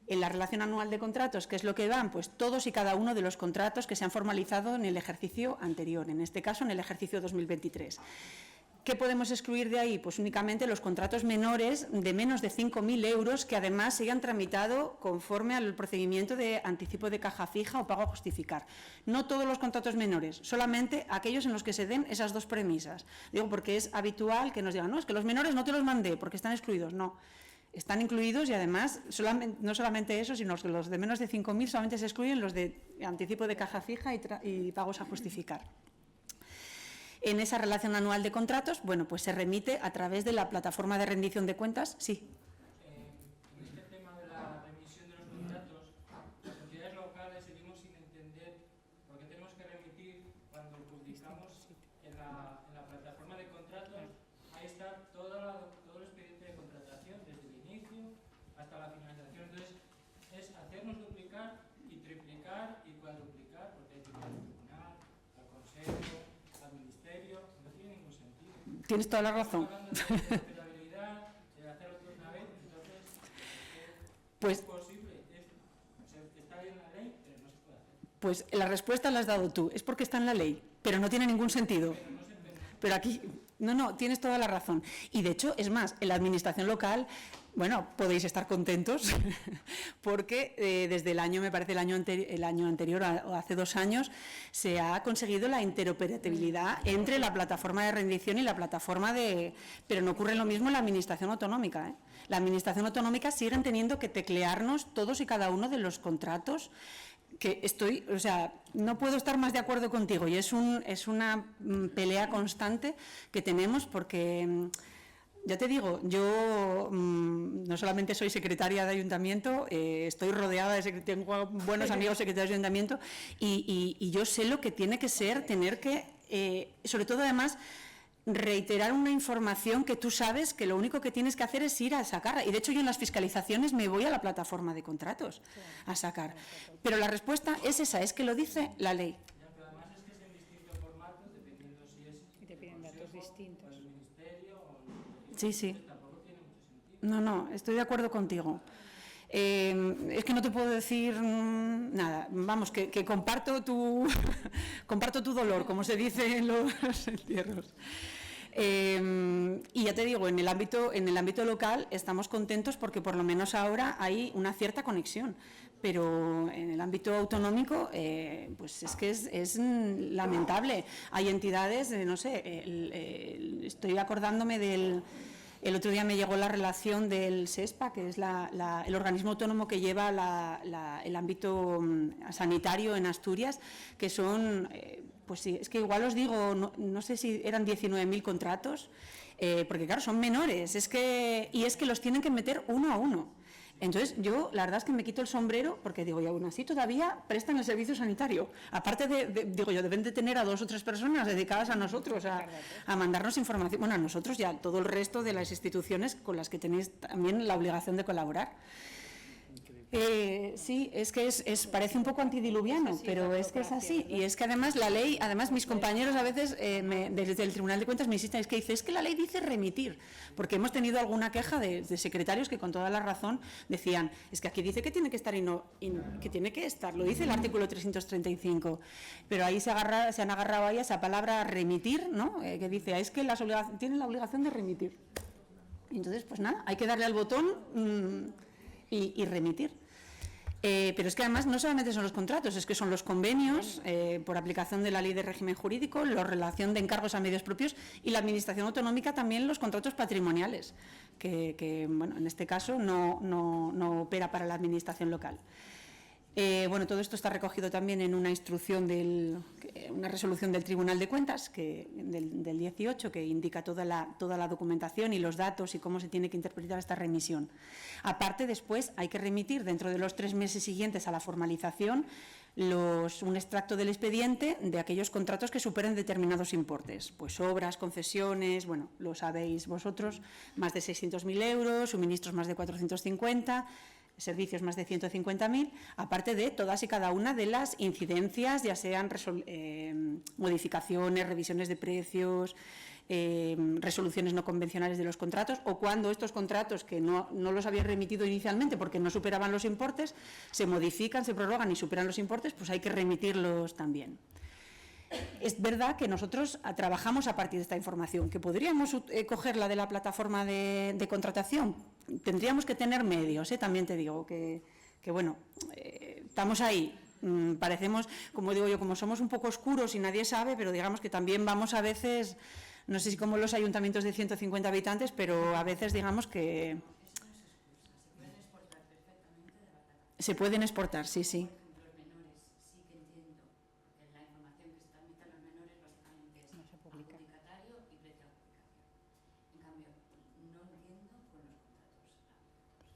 En la relación anual de contratos, ¿qué es lo que dan? Pues todos y cada uno de los contratos que se han formalizado en el ejercicio anterior, en este caso en el ejercicio 2023. ¿Qué podemos excluir de ahí? Pues únicamente los contratos menores de menos de 5.000 euros que además se hayan tramitado conforme al procedimiento de anticipo de caja fija o pago a justificar. No todos los contratos menores, solamente aquellos en los que se den esas dos premisas. Digo porque es habitual que nos digan, no, es que los menores no te los mandé porque están excluidos. No. Están incluidos y además, no solamente eso, sino que los de menos de 5.000 solamente se excluyen los de anticipo de caja fija y pagos a justificar. En esa relación anual de contratos, bueno, pues se remite a través de la plataforma de rendición de cuentas. Sí. En este tema de la remisión de los contratos, las sociedades locales seguimos sin entender por qué tenemos que remitir cuando publicamos en la plataforma de contratos. Ahí está todo el expediente de contratación, desde el inicio hasta la finalización. Entonces, es hacernos duplicar y triplicar y cuadruplicar, porque hay que ir al tribunal, al consejo, al ministerio, no tiene ningún sentido. Tienes toda la razón. Pues, está bien la ley, pero no se puede hacer. Pues la respuesta la has dado tú, es porque está en la ley, pero no tiene ningún sentido. Pero aquí, no, tienes toda la razón. Y de hecho, es más, en la administración local, bueno, podéis estar contentos porque desde el año, me parece el año anterior o hace 2 años, se ha conseguido la interoperabilidad entre la plataforma de rendición y la plataforma de... Pero no ocurre lo mismo en la administración autonómica, ¿eh? La administración autonómica siguen teniendo que teclearnos todos y cada uno de los contratos que no puedo estar más de acuerdo contigo y es una pelea constante que tenemos porque, ya te digo, yo no solamente soy secretaria de ayuntamiento, estoy rodeada tengo buenos amigos secretarios de ayuntamiento y yo sé lo que tiene que ser tener que, sobre todo además, reiterar una información que tú sabes que lo único que tienes que hacer es ir a sacarla. Y de hecho yo en las fiscalizaciones me voy a la plataforma de contratos a sacar. Pero la respuesta es esa, es que lo dice la ley. Pero además es que es en distintos formatos, dependiendo si es y te piden datos distintos. el ministerio o Sí. tampoco tiene mucho sentido. No, estoy de acuerdo contigo. Es que no te puedo decir nada. Vamos, que comparto tu dolor, como se dice en los entierros. Y ya te digo, en el ámbito local estamos contentos porque por lo menos ahora hay una cierta conexión, pero en el ámbito autonómico pues es que es lamentable. Hay entidades, no sé, estoy acordándome del... El otro día me llegó la relación del SESPA, que es el organismo autónomo que lleva el ámbito sanitario en Asturias, que son, pues sí, es que igual os digo, no sé si eran 19.000 contratos, porque claro, son menores, y es que los tienen que meter uno a uno. Entonces, yo la verdad es que me quito el sombrero porque digo, y aún así todavía prestan el servicio sanitario. Aparte digo yo, deben de tener a 2 o 3 personas dedicadas a nosotros, a mandarnos información. Bueno, a nosotros y a todo el resto de las instituciones con las que tenéis también la obligación de colaborar. Sí, es que parece un poco antidiluviano, pero es que es así. Y es que además la ley, mis compañeros a veces desde el Tribunal de Cuentas me insisten, es que la ley dice remitir, porque hemos tenido alguna queja de secretarios que con toda la razón decían, es que aquí dice que tiene que estar que tiene que estar, lo dice el artículo 335, pero ahí se han agarrado ahí a esa palabra remitir, ¿no? Que dice, es que tienen la obligación de remitir. Y entonces, pues nada, hay que darle al botón y remitir. Pero es que además no solamente son los contratos, es que son los convenios por aplicación de la Ley de Régimen Jurídico, la relación de encargos a medios propios y la Administración autonómica también los contratos patrimoniales, que bueno, en este caso no opera para la Administración local. Bueno, todo esto está recogido también en una instrucción una resolución del Tribunal de Cuentas del 18, que indica toda la documentación y los datos y cómo se tiene que interpretar esta remisión. Aparte, después hay que remitir dentro de los 3 meses siguientes a la formalización un extracto del expediente de aquellos contratos que superen determinados importes, pues obras, concesiones, bueno, lo sabéis vosotros, más de 600.000 euros, suministros más de 450, servicios más de 150.000, aparte de todas y cada una de las incidencias, ya sean modificaciones, revisiones de precios, resoluciones no convencionales de los contratos, o cuando estos contratos que no los habían remitido inicialmente porque no superaban los importes, se modifican, se prorrogan y superan los importes, pues hay que remitirlos también. Es verdad que nosotros trabajamos a partir de esta información, que podríamos cogerla de la plataforma de contratación, tendríamos que tener medios, también te digo, que bueno, estamos ahí, parecemos, como digo yo, como somos un poco oscuros y nadie sabe, pero digamos que también vamos a veces, no sé si como los ayuntamientos de 150 habitantes, pero a veces digamos que se pueden exportar, sí, sí.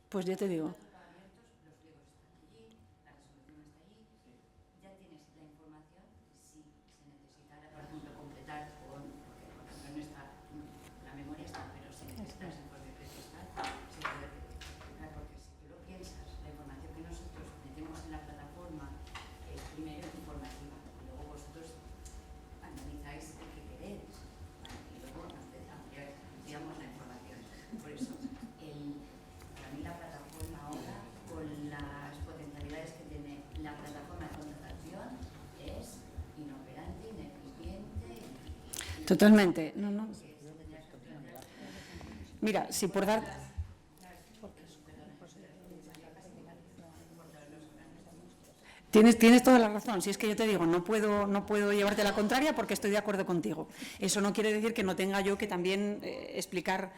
Pues ya te digo. Totalmente. No. Mira, si por dar... Tienes toda la razón. Si es que yo te digo, no puedo llevarte la contraria porque estoy de acuerdo contigo. Eso no quiere decir que no tenga yo que también explicar.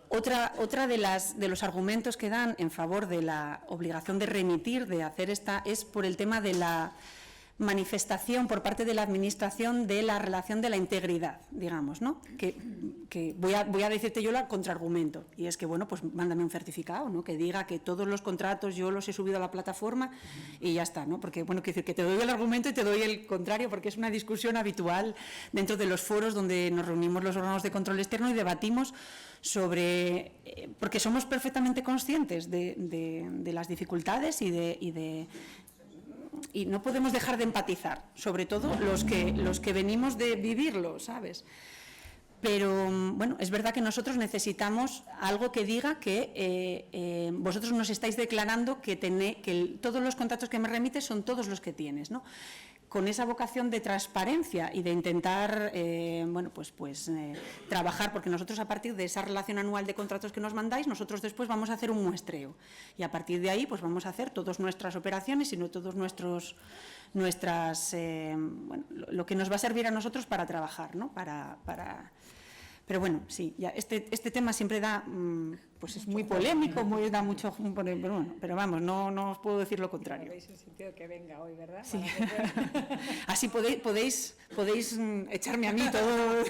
Otra de los argumentos que dan en favor de la obligación de remitir, de hacer es por el tema de la manifestación por parte de la Administración de la relación de la integridad, digamos, ¿no? Que voy a decirte yo el contraargumento, y es que, bueno, pues mándame un certificado, ¿no? Que diga que todos los contratos yo los he subido a la plataforma y ya está, ¿no? Porque, bueno, quiero decir que te doy el argumento y te doy el contrario, porque es una discusión habitual dentro de los foros donde nos reunimos los órganos de control externo y debatimos porque somos perfectamente conscientes de las dificultades y no podemos dejar de empatizar, sobre todo los que venimos de vivirlo, ¿sabes? Pero, bueno, es verdad que nosotros necesitamos algo que diga que vosotros nos estáis declarando que todos los contratos que me remites son todos los que tienes, ¿no? con esa vocación de transparencia y de intentar trabajar, porque nosotros a partir de esa relación anual de contratos que nos mandáis, nosotros después vamos a hacer un muestreo y a partir de ahí pues vamos a hacer todas nuestras operaciones y todos lo que nos va a servir a nosotros para trabajar, ¿no? Pero bueno, sí, ya este tema siempre da, pues es muy polémico, da mucho, pero vamos, no os puedo decir lo contrario. Habéis un sentido que venga hoy, ¿verdad? Sí. Así podéis echarme a mí todo. No,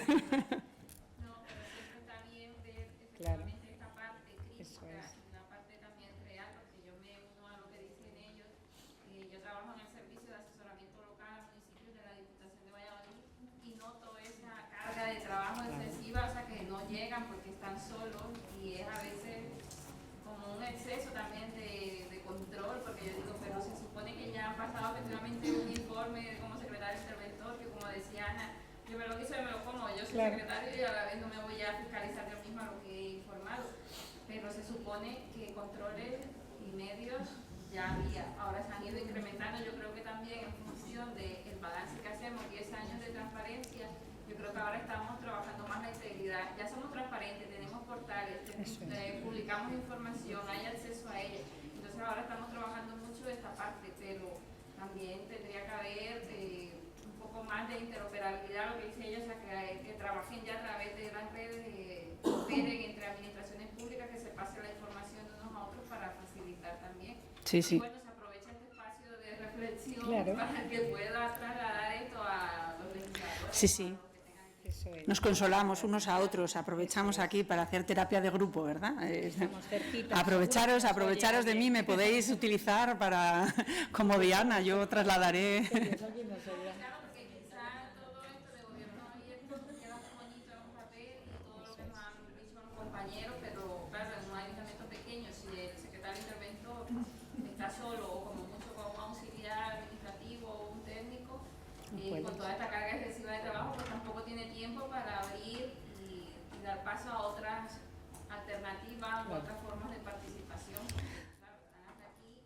pero siempre está bien ver efectivamente esta parte crítica y una parte también real, porque yo me uno a lo que dicen ellos. Yo trabajo en el servicio de asesoramiento local a municipios de la Diputación de Valladolid y noto esa carga de trabajo excesiva, o sea que no llegan porque están solos y es a veces como un exceso también de control, porque yo digo, pero se supone que ya han pasado efectivamente un informe como secretario interventor, que como decía Ana, yo me lo quiso y me lo como, yo soy secretario y a la vez no me voy a fiscalizar yo misma lo que he informado, pero se supone que controles y medios ya había, ahora se han ido incrementando, yo creo que también en función del balance que hacemos, 10 años de transparencia, yo creo que ahora estamos trabajando más la integridad, ya somos transparentes, tenemos portales, publicamos información, hay acceso a ella, entonces ahora estamos trabajando mucho esta parte, pero también tendría que haber un poco más de interoperabilidad, lo que dice ella, o sea, que trabajen ya a través de las redes, operen entre administraciones públicas, que se pase la información de unos a otros para facilitar también. Sí, sí. Y bueno, se aprovecha este espacio de reflexión para que pueda trasladar esto a los legisladores. Sí, sí. Nos consolamos unos a otros, aprovechamos aquí para hacer terapia de grupo, ¿verdad? Aprovecharos de mí, me podéis utilizar para, como Diana, yo trasladaré. Claro, porque quizá todo esto de gobierno abierto queda muy bonito en un papel y todo lo que nos han dicho los compañeros, pero claro, en un ayuntamiento pequeño, si el secretario interventor está solo o como mucho con un auxiliar administrativo o un técnico, con toda esta carga excesiva de trabajo, pues tampoco tiene tiempo para abrir y dar paso a otras alternativas o otras formas de participación. Claro, están hasta aquí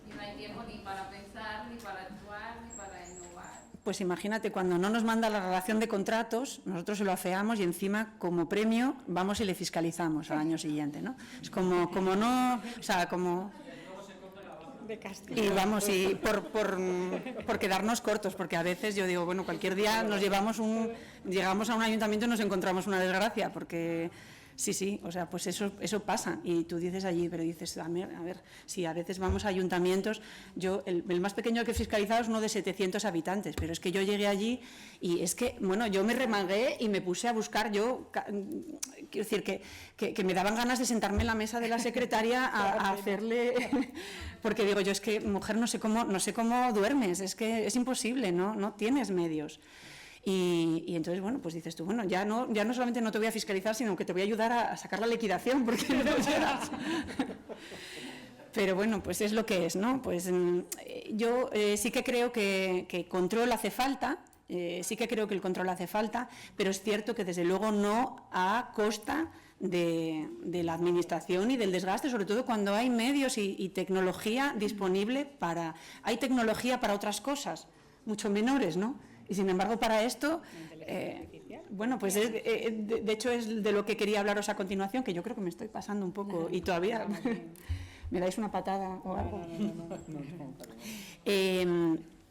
y no hay tiempo ni para pensar, ni para actuar, ni para innovar. Pues imagínate, cuando no nos manda la relación de contratos, nosotros se lo afeamos y encima, como premio, vamos y le fiscalizamos al año siguiente, ¿no? Es como no, o sea, como... Y vamos, y por quedarnos cortos, porque a veces yo digo, bueno, cualquier día llegamos a un ayuntamiento y nos encontramos una desgracia, porque sí, o sea, pues eso pasa, y tú dices allí, pero dices, a ver, si a veces vamos a ayuntamientos, yo, el más pequeño que he fiscalizado es uno de 700 habitantes, pero es que yo llegué allí y es que, bueno, yo me remangué y me puse a buscar, quiero decir, que me daban ganas de sentarme en la mesa de la secretaria a hacerle, porque digo yo, es que mujer, no sé cómo duermes, es que es imposible, no tienes medios. Y entonces, bueno, pues dices tú, bueno, ya no solamente no te voy a fiscalizar, sino que te voy a ayudar a sacar la liquidación, porque no llegas. Pero bueno, pues es lo que es, ¿no? Pues yo sí que creo que control hace falta, sí que creo que el control hace falta, pero es cierto que desde luego no a costa de la administración y del desgaste, sobre todo cuando hay medios y tecnología disponible para... Hay tecnología para otras cosas, mucho menores, ¿no? Y sin embargo, para esto, bueno, pues de hecho es de lo que quería hablaros a continuación, que yo creo que me estoy pasando un poco y todavía me dais una patada o algo.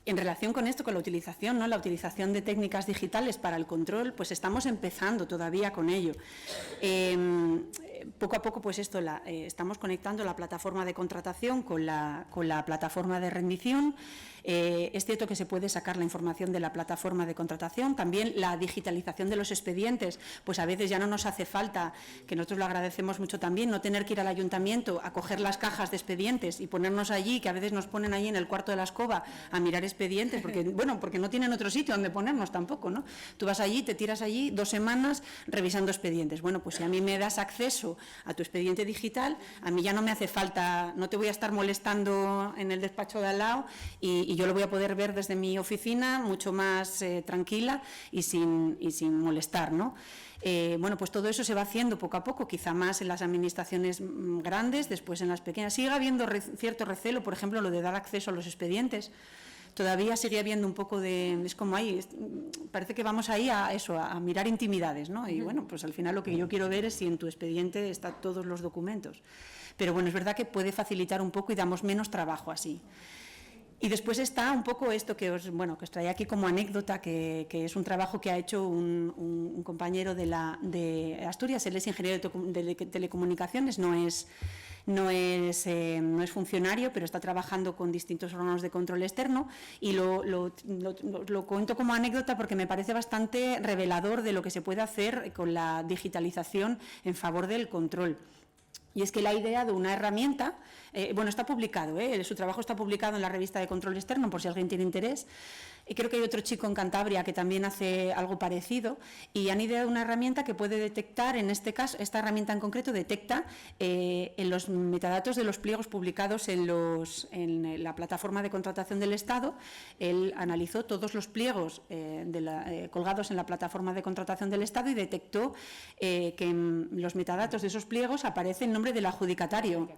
En relación con esto, con la utilización, ¿no? La utilización de técnicas digitales para el control, pues estamos empezando todavía con ello. Poco a poco, pues estamos conectando la plataforma de contratación con la plataforma de rendición. Es cierto que se puede sacar la información de la plataforma de contratación, también la digitalización de los expedientes, pues a veces ya no nos hace falta, que nosotros lo agradecemos mucho también, no tener que ir al ayuntamiento a coger las cajas de expedientes y ponernos allí, que a veces nos ponen allí en el cuarto de la escoba a mirar expedientes, porque no tienen otro sitio donde ponernos tampoco, ¿no? Tú vas allí, te tiras allí 2 semanas revisando expedientes. Bueno, pues si a mí me das acceso a tu expediente digital, a mí ya no me hace falta, no te voy a estar molestando en el despacho de al lado y yo lo voy a poder ver desde mi oficina mucho más tranquila y sin molestar, ¿no? Bueno, pues todo eso se va haciendo poco a poco, quizá más en las administraciones grandes, después en las pequeñas. Sigue habiendo cierto recelo, por ejemplo, lo de dar acceso a los expedientes, todavía sigue habiendo un poco de, es como ahí, parece que vamos ahí a eso, a mirar intimidades, ¿no? Y bueno, pues al final lo que yo quiero ver es si en tu expediente están todos los documentos. Pero bueno, es verdad que puede facilitar un poco y damos menos trabajo así. Y después está un poco esto que os traía aquí como anécdota, que es un trabajo que ha hecho un compañero de Asturias. Él es ingeniero de telecomunicaciones, no es funcionario, pero está trabajando con distintos órganos de control externo, y lo cuento como anécdota porque me parece bastante revelador de lo que se puede hacer con la digitalización en favor del control. Y es que la idea de una herramienta, está publicado, su trabajo está publicado en la revista de control externo, por si alguien tiene interés. Creo que hay otro chico en Cantabria que también hace algo parecido, y han ideado una herramienta que puede detectar, en este caso, esta herramienta en concreto detecta en los metadatos de los pliegos publicados en la plataforma de contratación del Estado. Él analizó todos los pliegos colgados en la plataforma de contratación del Estado y detectó que en los metadatos de esos pliegos aparece el nombre del adjudicatario.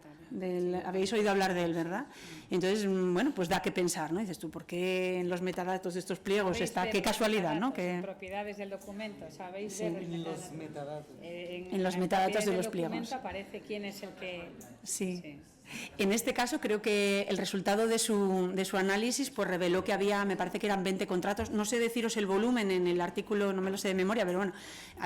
Habéis oído hablar de él, ¿verdad? Entonces, pues da que pensar, ¿no? Dices tú, ¿por qué en los metadatos de estos pliegos está? Qué casualidad, ¿no? Que propiedades del documento, ¿sabéis? Sí. En los metadatos. En los metadatos de los pliegos. Aparece quién es el que... Sí. En este caso creo que el resultado de su análisis pues reveló que había, me parece que eran 20 contratos, no sé deciros el volumen en el artículo, no me lo sé de memoria, pero bueno,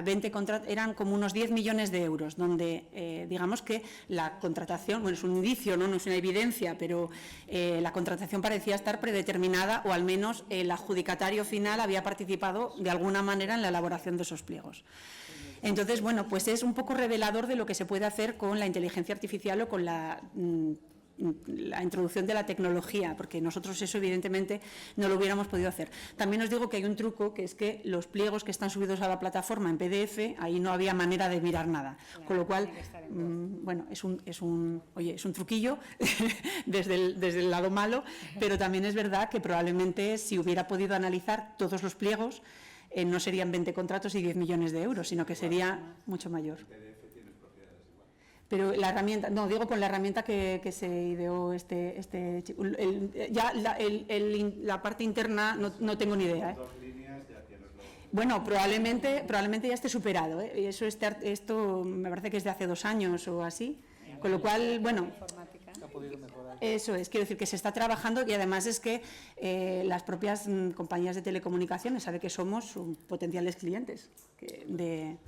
20 contratos, eran como unos 10 millones de euros, donde digamos que la contratación, es un indicio, no es una evidencia, pero la contratación parecía estar predeterminada, o al menos el adjudicatario final había participado de alguna manera en la elaboración de esos pliegos. Entonces, pues es un poco revelador de lo que se puede hacer con la inteligencia artificial o con la introducción de la tecnología, porque nosotros eso evidentemente no lo hubiéramos podido hacer. También os digo que hay un truco, que es que los pliegos que están subidos a la plataforma en PDF, ahí no había manera de mirar nada, con lo cual, es un truquillo desde el lado malo, pero también es verdad que probablemente si hubiera podido analizar todos los pliegos, no serían 20 contratos y 10 millones de euros, sino que sería mucho mayor. Pero la herramienta, digo con la herramienta que se ideó este chico. La parte interna no tengo ni idea. Bueno, probablemente ya esté superado. Esto me parece que es de hace 2 años o así. Con lo cual, eso es, quiero decir que se está trabajando, y además es que las propias compañías de telecomunicaciones saben que somos potenciales clientes de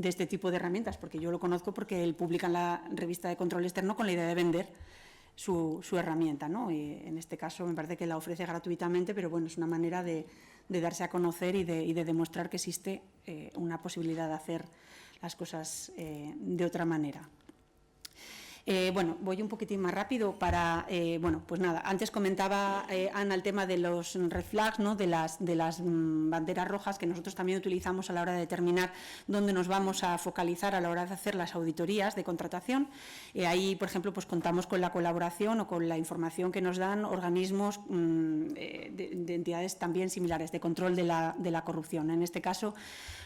este tipo de herramientas, porque yo lo conozco porque él publica en la revista de control externo con la idea de vender su herramienta, ¿no? Y en este caso me parece que la ofrece gratuitamente, pero es una manera de darse a conocer y de demostrar que existe una posibilidad de hacer las cosas de otra manera. Voy un poquitín más rápido para, antes comentaba Ana el tema de los red flags, ¿no? de las banderas rojas que nosotros también utilizamos a la hora de determinar dónde nos vamos a focalizar a la hora de hacer las auditorías de contratación. Ahí, por ejemplo, contamos con la colaboración o con la información que nos dan organismos de entidades también similares de control de la corrupción. En este caso,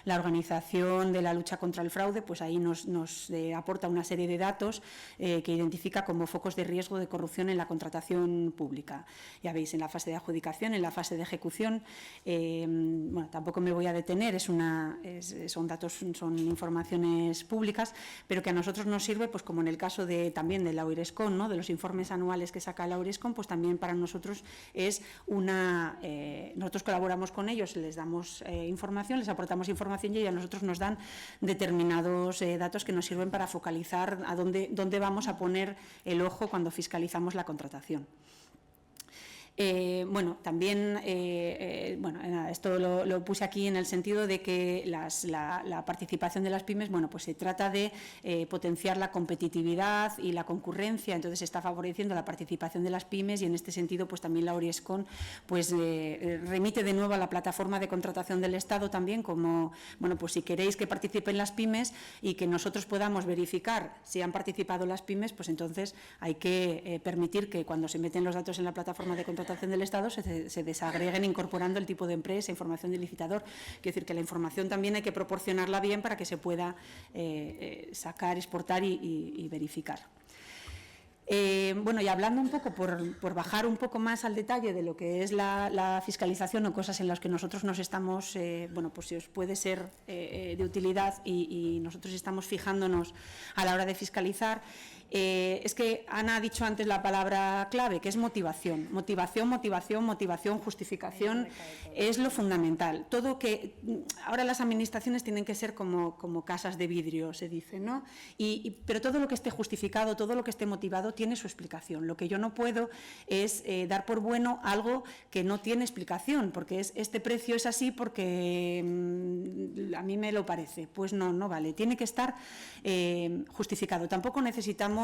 la Organización de la Lucha contra el Fraude, ahí nos aporta una serie de datos que identifica como focos de riesgo de corrupción en la contratación pública. Ya veis, en la fase de adjudicación, en la fase de ejecución, tampoco me voy a detener, son datos, son informaciones públicas, pero que a nosotros nos sirve, como en el caso también de la Eurescon, ¿no? De los informes anuales que saca la Eurescon, también para nosotros es nosotros colaboramos con ellos, les damos información, les aportamos información, y a nosotros nos dan determinados datos que nos sirven para focalizar a dónde vamos a poner el ojo cuando fiscalizamos la contratación. También, esto lo puse aquí en el sentido de que la participación de las pymes, se trata de potenciar la competitividad y la concurrencia, entonces se está favoreciendo la participación de las pymes, y en este sentido también la Eurescon remite de nuevo a la plataforma de contratación del Estado también como, si queréis que participen las pymes y que nosotros podamos verificar si han participado las pymes, entonces hay que permitir que cuando se meten los datos en la plataforma de contratación del Estado se desagreguen incorporando el tipo de empresa, información del licitador. Quiero decir que la información también hay que proporcionarla bien para que se pueda sacar, exportar y verificar. Bueno, y hablando un poco, por bajar un poco más al detalle de lo que es la fiscalización o cosas en las que nosotros nos estamos, bueno, pues si os puede ser de utilidad y nosotros estamos fijándonos a la hora de fiscalizar, es que Ana ha dicho antes la palabra clave, que es motivación. Motivación, justificación es lo fundamental. Todo que ahora las administraciones tienen que ser como casas de vidrio, se dice, ¿no? Pero todo lo que esté justificado, todo lo que esté motivado tiene su explicación. Lo que yo no puedo es dar por bueno algo que no tiene explicación, porque este precio es así porque a mí me lo parece. Pues no vale. Tiene que estar justificado. Tampoco necesitamos,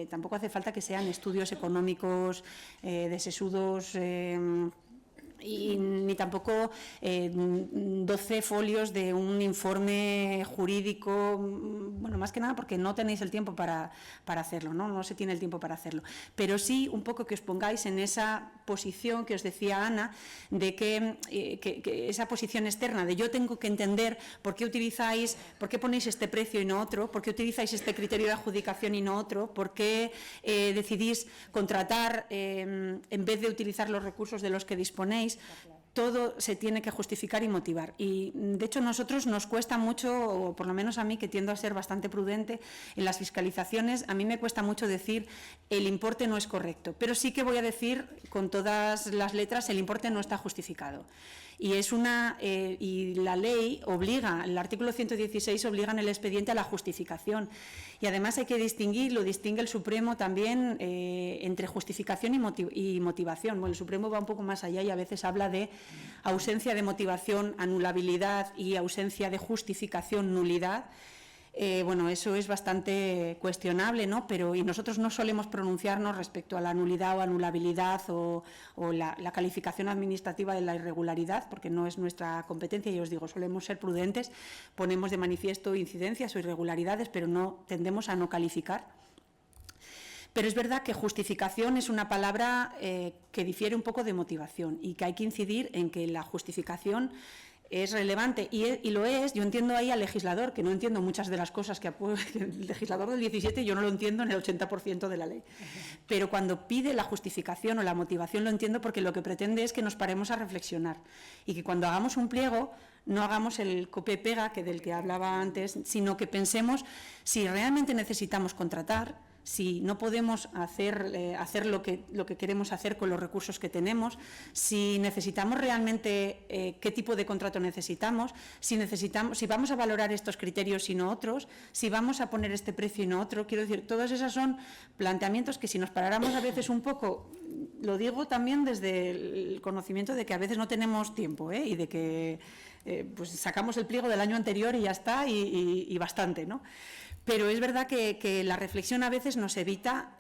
tampoco hace falta que sean estudios económicos de sesudos y ni tampoco 12 folios de un informe jurídico, bueno, más que nada porque no tenéis el tiempo para hacerlo, no se tiene el tiempo para hacerlo, pero sí un poco que os pongáis en esa posición que os decía Ana, de que esa posición externa, de yo tengo que entender por qué ponéis este precio y no otro, por qué utilizáis este criterio de adjudicación y no otro, por qué decidís contratar en vez de utilizar los recursos de los que disponéis. Todo se tiene que justificar y motivar. Y, de hecho, a nosotros nos cuesta mucho, o por lo menos a mí, que tiendo a ser bastante prudente en las fiscalizaciones, a mí me cuesta mucho decir el importe no es correcto, pero sí que voy a decir con todas las letras el importe no está justificado. Y y la ley obliga, el artículo 116 obliga en el expediente a la justificación. Y además hay que distinguir, lo distingue el Supremo también entre justificación y motivación. Bueno, el Supremo va un poco más allá y a veces habla de ausencia de motivación, anulabilidad y ausencia de justificación, nulidad. Bueno, eso es bastante cuestionable, ¿no? Y nosotros no solemos pronunciarnos respecto a la nulidad o anulabilidad o la calificación administrativa de la irregularidad, porque no es nuestra competencia, y os digo, solemos ser prudentes, ponemos de manifiesto incidencias o irregularidades, pero no tendemos a no calificar. Pero es verdad que justificación es una palabra que difiere un poco de motivación y que hay que incidir en que la justificación es relevante y lo es. Yo entiendo ahí al legislador, que no entiendo muchas de las cosas que el legislador del 17 yo no lo entiendo en el 80% de la ley, pero cuando pide la justificación o la motivación lo entiendo, porque lo que pretende es que nos paremos a reflexionar y que cuando hagamos un pliego no hagamos el copia-pega del que hablaba antes, sino que pensemos si realmente necesitamos contratar, si no podemos hacer lo que queremos hacer con los recursos que tenemos, si necesitamos realmente qué tipo de contrato necesitamos, si vamos a valorar estos criterios y no otros, si vamos a poner este precio y no otro. Quiero decir, todos esos son planteamientos que si nos paráramos a veces un poco, lo digo también desde el conocimiento de que a veces no tenemos tiempo y de que pues sacamos el pliego del año anterior y ya está, y bastante, ¿no? Pero es verdad que la reflexión a veces nos evita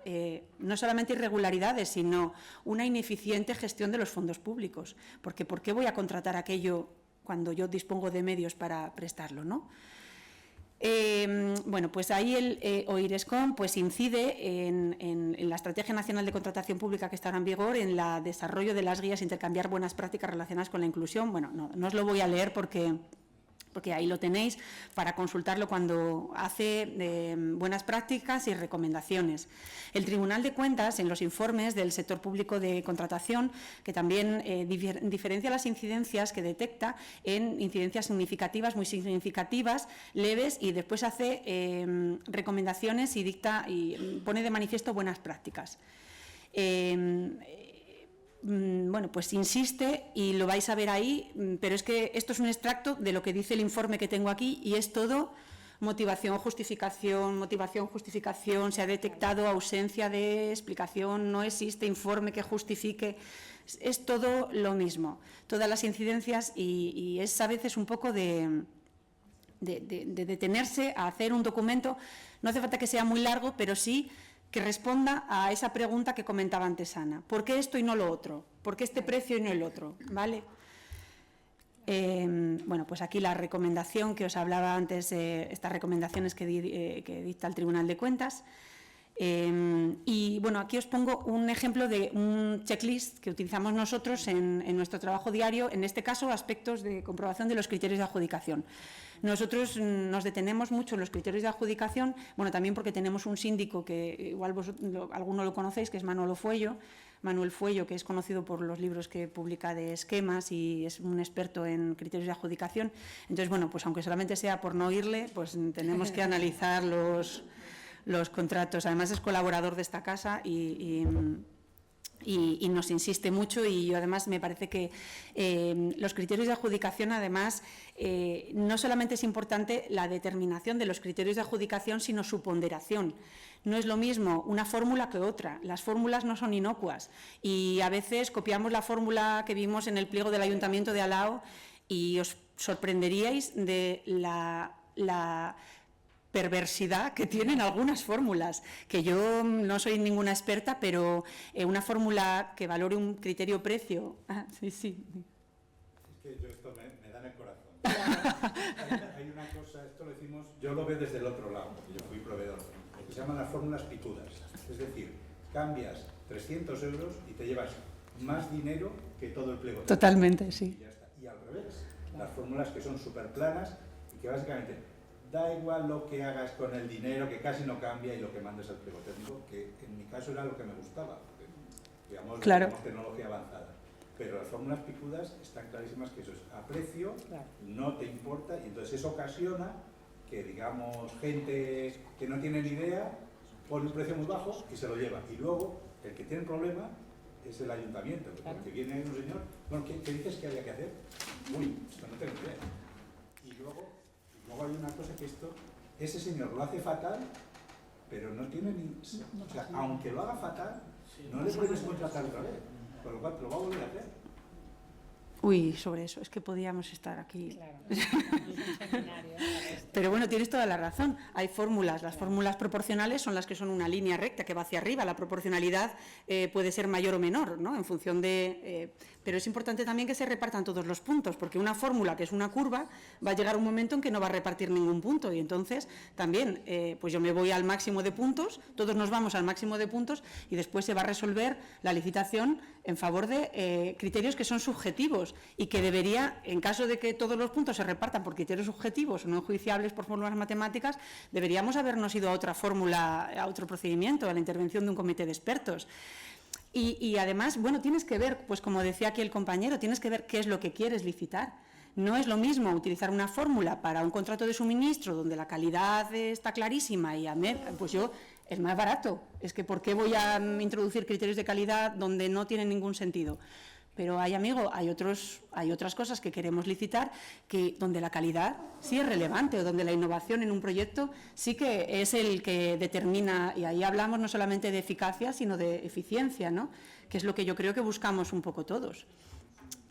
no solamente irregularidades, sino una ineficiente gestión de los fondos públicos. Porque ¿por qué voy a contratar aquello cuando yo dispongo de medios para prestarlo, ¿no? Bueno, pues ahí el OIRESCOM pues incide en la Estrategia Nacional de Contratación Pública que está ahora en vigor, en el desarrollo de las guías intercambiar buenas prácticas relacionadas con la inclusión. Bueno, no os lo voy a leer porque ahí lo tenéis para consultarlo cuando hace buenas prácticas y recomendaciones. El Tribunal de Cuentas, en los informes del sector público de contratación, que también diferencia las incidencias que detecta en incidencias significativas, muy significativas, leves, y después hace recomendaciones y pone de manifiesto buenas prácticas. Bueno, pues insiste, y lo vais a ver ahí, pero es que esto es un extracto de lo que dice el informe que tengo aquí, y es todo motivación, justificación, se ha detectado ausencia de explicación, no existe informe que justifique, es todo lo mismo, todas las incidencias, y es a veces un poco de detenerse a hacer un documento. No hace falta que sea muy largo, pero sí que responda a esa pregunta que comentaba antes Ana. ¿Por qué esto y no lo otro? ¿Por qué este precio y no el otro? ¿Vale? Bueno, pues aquí la recomendación que os hablaba antes, estas recomendaciones que dicta el Tribunal de Cuentas. Y bueno, aquí os pongo un ejemplo de un checklist que utilizamos nosotros en nuestro trabajo diario, en este caso aspectos de comprobación de los criterios de adjudicación. Nosotros nos detenemos mucho en los criterios de adjudicación, bueno, también porque tenemos un síndico que igual alguno lo conocéis, que es Manuel Fuello, que es conocido por los libros que publica de esquemas y es un experto en criterios de adjudicación. Entonces, bueno, pues aunque solamente sea por no oírle, pues tenemos que analizar los contratos. Además es colaborador de esta casa y nos insiste mucho, y yo además me parece que los criterios de adjudicación, además, no solamente es importante la determinación de los criterios de adjudicación, sino su ponderación. No es lo mismo una fórmula que otra. Las fórmulas no son inocuas y a veces copiamos la fórmula que vimos en el pliego del Ayuntamiento de Alao y os sorprenderíais de la perversidad que tienen algunas fórmulas, que yo no soy ninguna experta, pero una fórmula que valore un criterio precio. Sí. Es que yo esto me da en el corazón. Hay una cosa, esto lo decimos, yo lo veo desde el otro lado, porque yo fui proveedor, lo que se llaman las fórmulas picudas. Es decir, cambias 300 euros y te llevas más dinero que todo el pliego. Totalmente, sí. Y ya está. Y al revés, las fórmulas que son súper planas y que básicamente da igual lo que hagas con el dinero, que casi no cambia, y lo que mandes al pliego técnico, que en mi caso era lo que me gustaba, porque digamos, claro, tenemos tecnología avanzada. Pero las fórmulas picudas están clarísimas que eso es a precio, claro, no te importa, y entonces eso ocasiona que, digamos, gente que no tiene ni idea pone un precio muy bajo y se lo lleva. Y luego, el que tiene el problema es el ayuntamiento, claro, porque viene un señor, bueno, ¿qué dices que había que hacer? Uy, esto no tengo idea. Y luego hay una cosa que ese señor lo hace fatal, pero no tiene ni... O sea, aunque lo haga fatal, no le puedes contratar otra vez, con lo cual lo va a volver a hacer. Uy, sobre eso, es que podíamos estar aquí. Claro. Pero bueno, tienes toda la razón. Hay fórmulas. Las fórmulas proporcionales son las que son una línea recta que va hacia arriba. La proporcionalidad puede ser mayor o menor, ¿no? En función de... pero es importante también que se repartan todos los puntos, porque una fórmula que es una curva va a llegar un momento en que no va a repartir ningún punto, y entonces también pues yo me voy al máximo de puntos, todos nos vamos al máximo de puntos, y después se va a resolver la licitación en favor de criterios que son subjetivos y que debería, en caso de que todos los puntos se repartan por criterios subjetivos o no enjuiciables por fórmulas matemáticas, deberíamos habernos ido a otra fórmula, a otro procedimiento, a la intervención de un comité de expertos. Y además, bueno, tienes que ver, pues como decía aquí el compañero, tienes que ver qué es lo que quieres licitar. No es lo mismo utilizar una fórmula para un contrato de suministro donde la calidad está clarísima y pues yo, es más barato. Es que ¿por qué voy a introducir criterios de calidad donde no tienen ningún sentido? Pero hay otras cosas que queremos licitar donde la calidad sí es relevante, o donde la innovación en un proyecto sí que es el que determina, y ahí hablamos no solamente de eficacia, sino de eficiencia, ¿no? Que es lo que yo creo que buscamos un poco todos.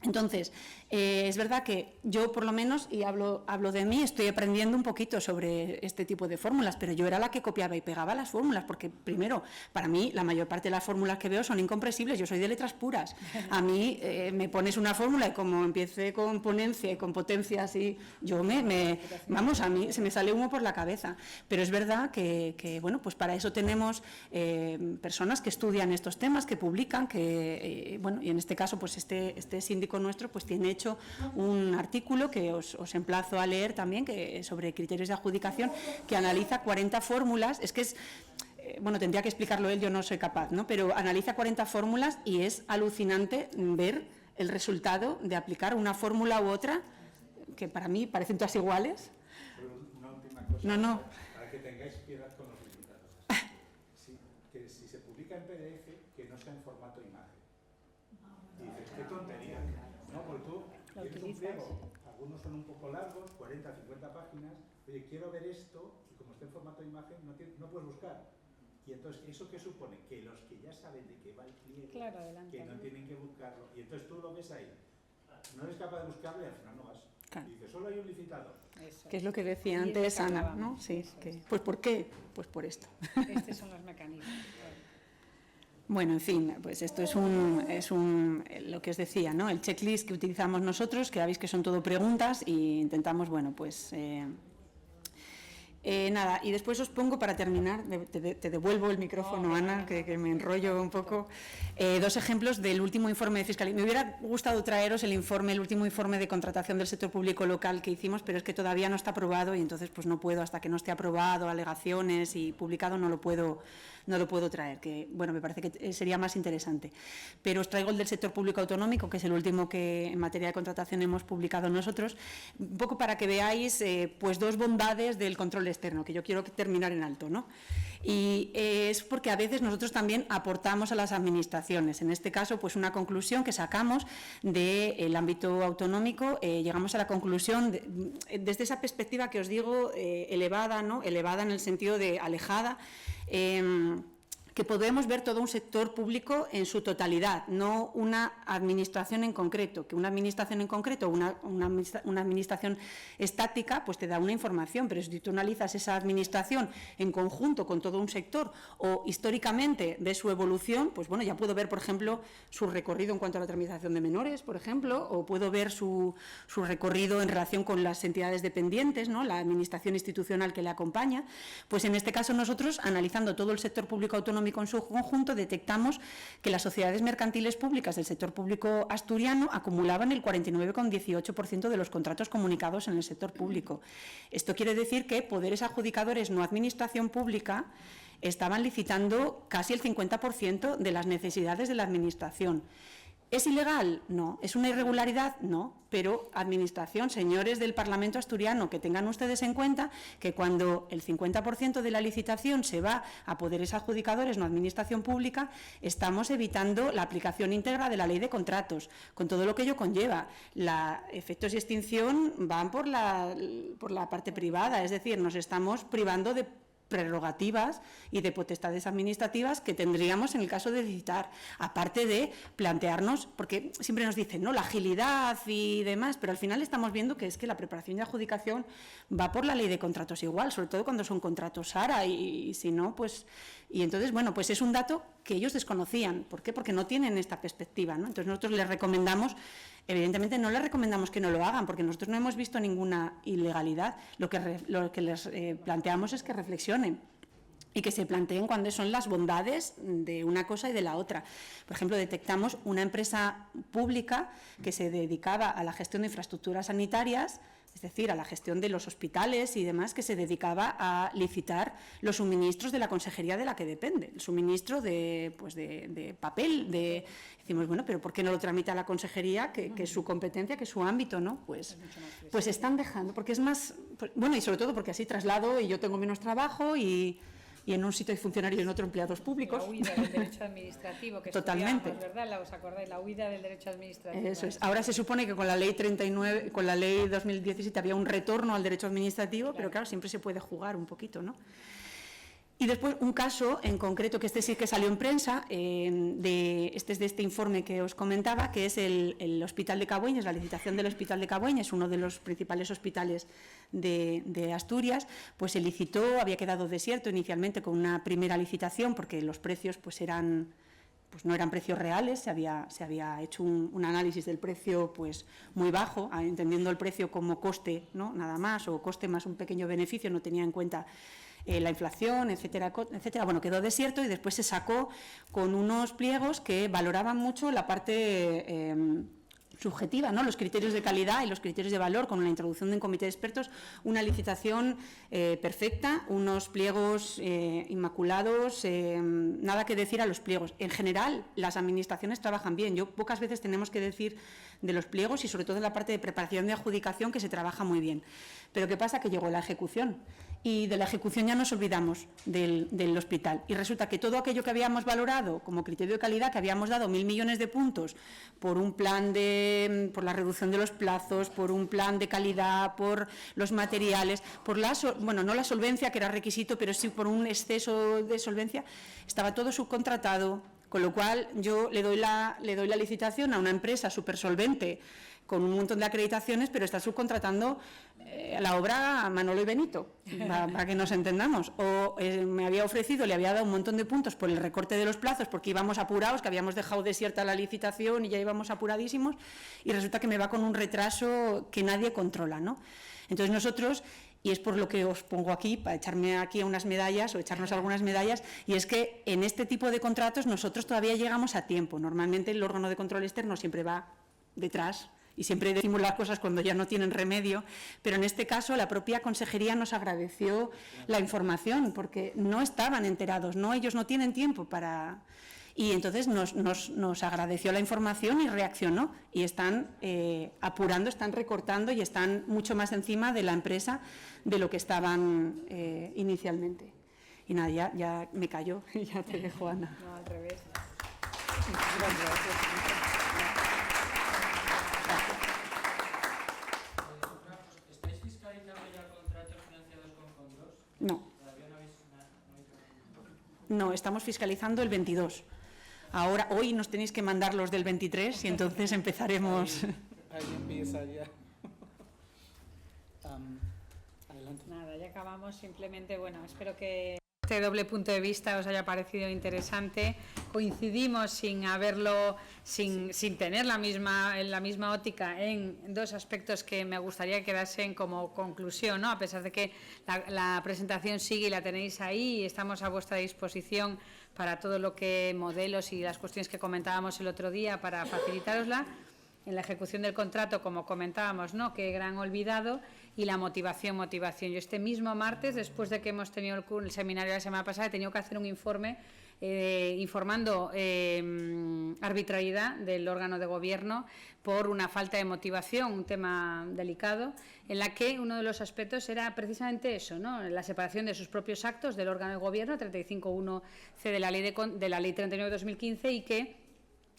Entonces, es verdad que yo, por lo menos, y hablo de mí, estoy aprendiendo un poquito sobre este tipo de fórmulas, pero yo era la que copiaba y pegaba las fórmulas, porque, primero, para mí, la mayor parte de las fórmulas que veo son incompresibles. Yo soy de letras puras. A mí me pones una fórmula y como empiece con ponencia y con potencias, y yo vamos, a mí se me sale humo por la cabeza. Pero es verdad que bueno, pues para eso tenemos personas que estudian estos temas, que publican, bueno, y en este caso, pues este síndico nuestro pues tiene hecho un artículo que os emplazo a leer también, sobre criterios de adjudicación, que analiza 40 fórmulas. Es que es, bueno, tendría que explicarlo él, yo no soy capaz, ¿no? Pero analiza 40 fórmulas y es alucinante ver el resultado de aplicar una fórmula u otra, que para mí parecen todas iguales. Una última cosa, no. Para que tengáis piedad con los licitados. Que si se publica en PDF, que no sea en formato imagen. Dices, qué tontería. No, porque tú tienes un pliego, algunos son un poco largos, 40, 50 páginas. Oye, quiero ver esto, y como está en formato imagen, no puedes buscar. Y entonces, ¿eso qué supone? Que los que ya saben de qué va el pliego, claro, adelante, que no tienen que buscarlo. Y entonces tú lo ves ahí. No eres capaz de buscarlo y al final no vas. Claro. Y dices, solo hay un licitador. Que es lo que decía antes Ana, ¿no? Sí, pues ¿por qué? Pues por esto. Estos son los mecanismos. Bueno, en fin, pues esto es lo que os decía, ¿no? El checklist que utilizamos nosotros, que ya veis que son todo preguntas, y intentamos, bueno, pues Nada, y después os pongo, para terminar, te devuelvo el micrófono, Ana, que me enrollo un poco, 2 ejemplos del último informe de fiscalidad. Me hubiera gustado traeros el último informe de contratación del sector público local que hicimos, pero es que todavía no está aprobado y entonces pues no puedo, hasta que no esté aprobado, alegaciones y publicado, no lo puedo traer, que bueno, me parece que sería más interesante. Pero os traigo el del sector público autonómico, que es el último que en materia de contratación hemos publicado nosotros, un poco para que veáis pues 2 bondades del control externo, que yo quiero terminar en alto, ¿no? Y es porque a veces nosotros también aportamos a las administraciones. En este caso, pues una conclusión que sacamos del ámbito autonómico, llegamos a la conclusión, desde esa perspectiva que os digo, elevada, ¿no? Elevada en el sentido de alejada, que podemos ver todo un sector público en su totalidad, no una administración en concreto, que una administración en concreto, una administración estática, pues te da una información, pero si tú analizas esa administración en conjunto con todo un sector o históricamente de su evolución, pues bueno, ya puedo ver, por ejemplo, su recorrido en cuanto a la tramitación de menores, por ejemplo, o puedo ver su recorrido en relación con las entidades dependientes, ¿no? La administración institucional que le acompaña. Pues en este caso nosotros, analizando todo el sector público autonómico en su conjunto, detectamos que las sociedades mercantiles públicas del sector público asturiano acumulaban el 49,18% de los contratos comunicados en el sector público. Esto quiere decir que poderes adjudicadores no administración pública estaban licitando casi el 50% de las necesidades de la administración. ¿Es ilegal? No. ¿Es una irregularidad? No. Pero, administración, señores del Parlamento asturiano, que tengan ustedes en cuenta que cuando el 50% de la licitación se va a poderes adjudicadores, no administración pública, estamos evitando la aplicación íntegra de la ley de contratos, con todo lo que ello conlleva. Efectos y extinción van por la parte privada, es decir, nos estamos privando de prerrogativas y de potestades administrativas que tendríamos en el caso de licitar, aparte de plantearnos, porque siempre nos dicen, ¿no?, la agilidad y demás, pero al final estamos viendo que es que la preparación y adjudicación va por la ley de contratos igual, sobre todo cuando son contratos ARA y si no, pues... Y entonces, bueno, pues es un dato que ellos desconocían. ¿Por qué? Porque no tienen esta perspectiva, ¿no? Entonces nosotros les recomendamos, evidentemente no les recomendamos que no lo hagan, porque nosotros no hemos visto ninguna ilegalidad. Lo que les planteamos es que reflexionen y que se planteen cuáles son las bondades de una cosa y de la otra. Por ejemplo, detectamos una empresa pública que se dedicaba a la gestión de infraestructuras sanitarias, es decir, a la gestión de los hospitales y demás, que se dedicaba a licitar los suministros de la consejería de la que depende, el suministro de papel, decimos, bueno, pero ¿por qué no lo tramita la consejería, que es su competencia, que es su ámbito, ¿no? Pues están dejando, porque es más, bueno, y sobre todo porque así traslado y yo tengo menos trabajo y en un sitio hay funcionarios y en otro empleados públicos. La huida del derecho administrativo, que totalmente, ¿verdad? ¿Os acordáis? La huida del derecho administrativo. Eso es. Ahora se supone que con la ley 39, con la ley 2017 había un retorno al derecho administrativo, claro. Pero claro, siempre se puede jugar un poquito, ¿no? Y después un caso en concreto, que este sí que salió en prensa, este es de este informe que os comentaba, que es el Hospital de Cabueñes, la licitación del Hospital de Cabueñes, uno de los principales hospitales de Asturias, pues se licitó, había quedado desierto inicialmente con una primera licitación, porque los precios pues no eran precios reales, se había hecho un análisis del precio pues muy bajo, entendiendo el precio como coste, ¿no?, nada más, o coste más un pequeño beneficio, no tenía en cuenta la inflación, etcétera, etcétera. Bueno, quedó desierto y después se sacó con unos pliegos que valoraban mucho la parte subjetiva, ¿no?, los criterios de calidad y los criterios de valor, con la introducción de un comité de expertos, una licitación perfecta, unos pliegos inmaculados, nada que decir a los pliegos. En general, las administraciones trabajan bien. Pocas veces tenemos que decir de los pliegos y sobre todo en la parte de preparación de adjudicación, que se trabaja muy bien. Pero ¿qué pasa? Que llegó la ejecución. Y de la ejecución ya nos olvidamos del hospital. Y resulta que todo aquello que habíamos valorado como criterio de calidad, que habíamos dado 1.000 millones de puntos por un plan por la reducción de los plazos, por un plan de calidad, por los materiales, por no la solvencia, que era requisito, pero sí por un exceso de solvencia, estaba todo subcontratado, con lo cual yo le doy la licitación a una empresa súper solvente, con un montón de acreditaciones, pero está subcontratando la obra a Manolo y Benito, para que nos entendamos. O me había ofrecido, le había dado un montón de puntos por el recorte de los plazos, porque íbamos apurados, que habíamos dejado desierta la licitación y ya íbamos apuradísimos, y resulta que me va con un retraso que nadie controla, ¿no? Entonces nosotros y es por lo que os pongo aquí, para echarme aquí unas medallas o echarnos algunas medallas, y es que en este tipo de contratos nosotros todavía llegamos a tiempo. Normalmente el órgano de control externo siempre va detrás y siempre decimos las cosas cuando ya no tienen remedio, pero en este caso la propia consejería nos agradeció la información porque no estaban enterados, ellos no tienen tiempo para... Y entonces nos agradeció la información y reaccionó, y están apurando, están recortando y están mucho más encima de la empresa de lo que estaban inicialmente. Y nada, ya me callo y ya te dejo, Ana. No, al revés. ¿Estáis fiscalizando ya contratos financiados con fondos? No. ¿Todavía no habéis? No, estamos fiscalizando el 22. Ahora, hoy nos tenéis que mandar los del 23 y entonces empezaremos. Ahí empieza ya. Adelante. Nada, ya acabamos. Simplemente, bueno, espero que este doble punto de vista os haya parecido interesante. Coincidimos sin tener la misma óptica en dos aspectos que me gustaría que quedasen como conclusión, ¿no? A pesar de que la presentación sigue y la tenéis ahí y estamos a vuestra disposición para todo lo que modelos y las cuestiones que comentábamos el otro día para facilitarosla. En la ejecución del contrato, como comentábamos, ¿no? Qué gran olvidado, y la motivación. Yo este mismo martes, después de que hemos tenido el seminario la semana pasada, he tenido que hacer un informe informando arbitrariedad del órgano de gobierno por una falta de motivación, un tema delicado, en la que uno de los aspectos era precisamente eso, ¿no? La separación de sus propios actos del órgano de gobierno, 35.1c de la ley 39/2015, y que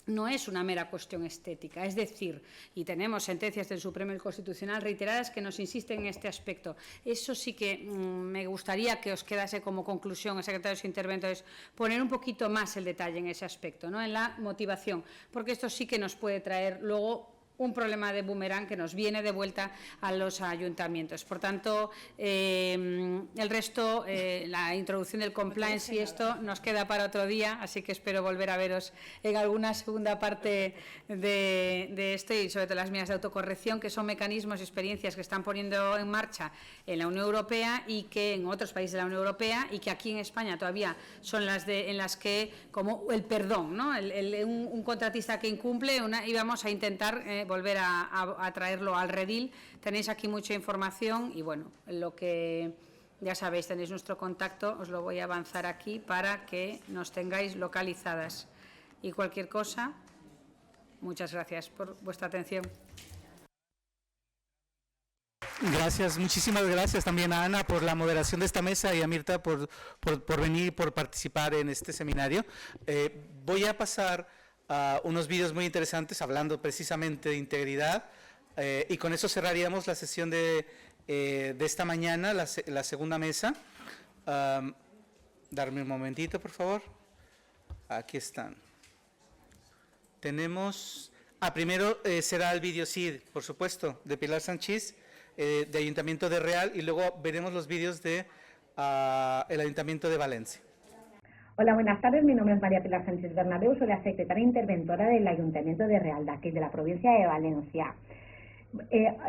no es una mera cuestión estética, es decir, y tenemos sentencias del Supremo y del Constitucional reiteradas que nos insisten en este aspecto. Eso sí que me gustaría que os quedase como conclusión, secretarios e interventores, poner un poquito más el detalle en ese aspecto, ¿no? En la motivación, porque esto sí que nos puede traer luego un problema de boomerang que nos viene de vuelta a los ayuntamientos. Por tanto, el resto, la introducción del compliance y esto nos queda para otro día, así que espero volver a veros en alguna segunda parte de esto, y sobre todo las medidas de autocorrección, que son mecanismos y experiencias que están poniendo en marcha en la Unión Europea y que en otros países de la Unión Europea, y que aquí en España todavía son en las que, como el perdón, ¿no? Un contratista que incumple, y vamos a intentar volver a traerlo al redil. Tenéis aquí mucha información y, bueno, lo que ya sabéis, tenéis nuestro contacto, os lo voy a avanzar aquí para que nos tengáis localizadas. Y cualquier cosa, muchas gracias por vuestra atención. Gracias, muchísimas gracias también a Ana por la moderación de esta mesa y a Mirta por venir y por participar en este seminario. Voy a pasar a unos vídeos muy interesantes hablando precisamente de integridad, y con eso cerraríamos la sesión de esta mañana, la segunda mesa. Darme un momentito, por favor. Aquí están. Tenemos... primero será el vídeo CID, por supuesto, de Pilar Sanchís, de Ayuntamiento de Real, y luego veremos los vídeos de el Ayuntamiento de Valencia. Hola, buenas tardes. Mi nombre es María Pilar Sánchez Bernabéu, soy la secretaria interventora del Ayuntamiento de Real, de aquí, de la provincia de Valencia.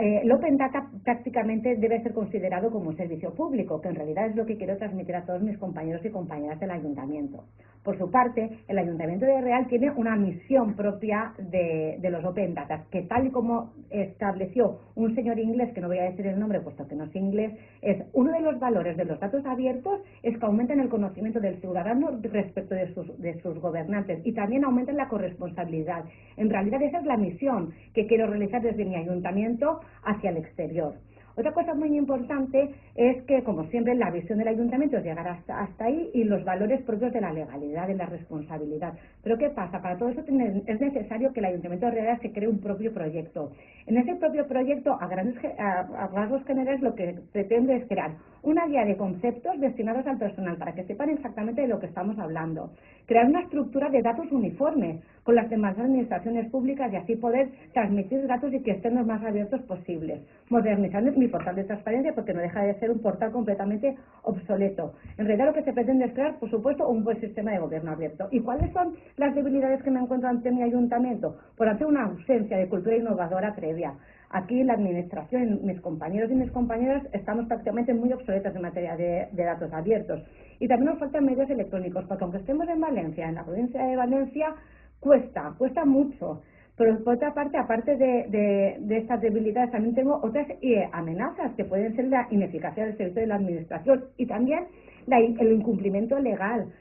El Open Data prácticamente debe ser considerado como un servicio público, que en realidad es lo que quiero transmitir a todos mis compañeros y compañeras del Ayuntamiento. Por su parte, el Ayuntamiento de Real tiene una misión propia de los Open Data, que tal y como estableció un señor inglés, que no voy a decir el nombre puesto que no sé inglés, es uno de los valores de los datos abiertos es que aumenten el conocimiento del ciudadano respecto de sus gobernantes, y también aumenten la corresponsabilidad. En realidad esa es la misión que quiero realizar desde mi Ayuntamiento hacia el exterior. Otra cosa muy importante es que, como siempre, la visión del Ayuntamiento es llegar hasta ahí, y los valores propios de la legalidad, de la responsabilidad. Pero ¿qué pasa? Para todo eso es necesario que el Ayuntamiento de Real se cree un propio proyecto. En ese propio proyecto, a rasgos generales, lo que pretende es crear una guía de conceptos destinados al personal para que sepan exactamente de lo que estamos hablando. Crear una estructura de datos uniforme con las demás administraciones públicas y así poder transmitir datos y que estén los más abiertos posibles. Modernizando mi portal de transparencia, porque no deja de ser un portal completamente obsoleto. En realidad lo que se pretende es crear, por supuesto, un buen sistema de gobierno abierto. ¿Y cuáles son las debilidades que me encuentro ante mi Ayuntamiento? Por ante una ausencia de cultura innovadora previa. Aquí la administración, mis compañeros y mis compañeras, estamos prácticamente muy obsoletos en materia de datos abiertos. Y también nos faltan medios electrónicos, porque aunque estemos en Valencia, en la provincia de Valencia, cuesta mucho. Pero por otra parte, aparte de estas debilidades, también tengo otras amenazas que pueden ser la ineficacia del servicio de la administración y también el incumplimiento legal,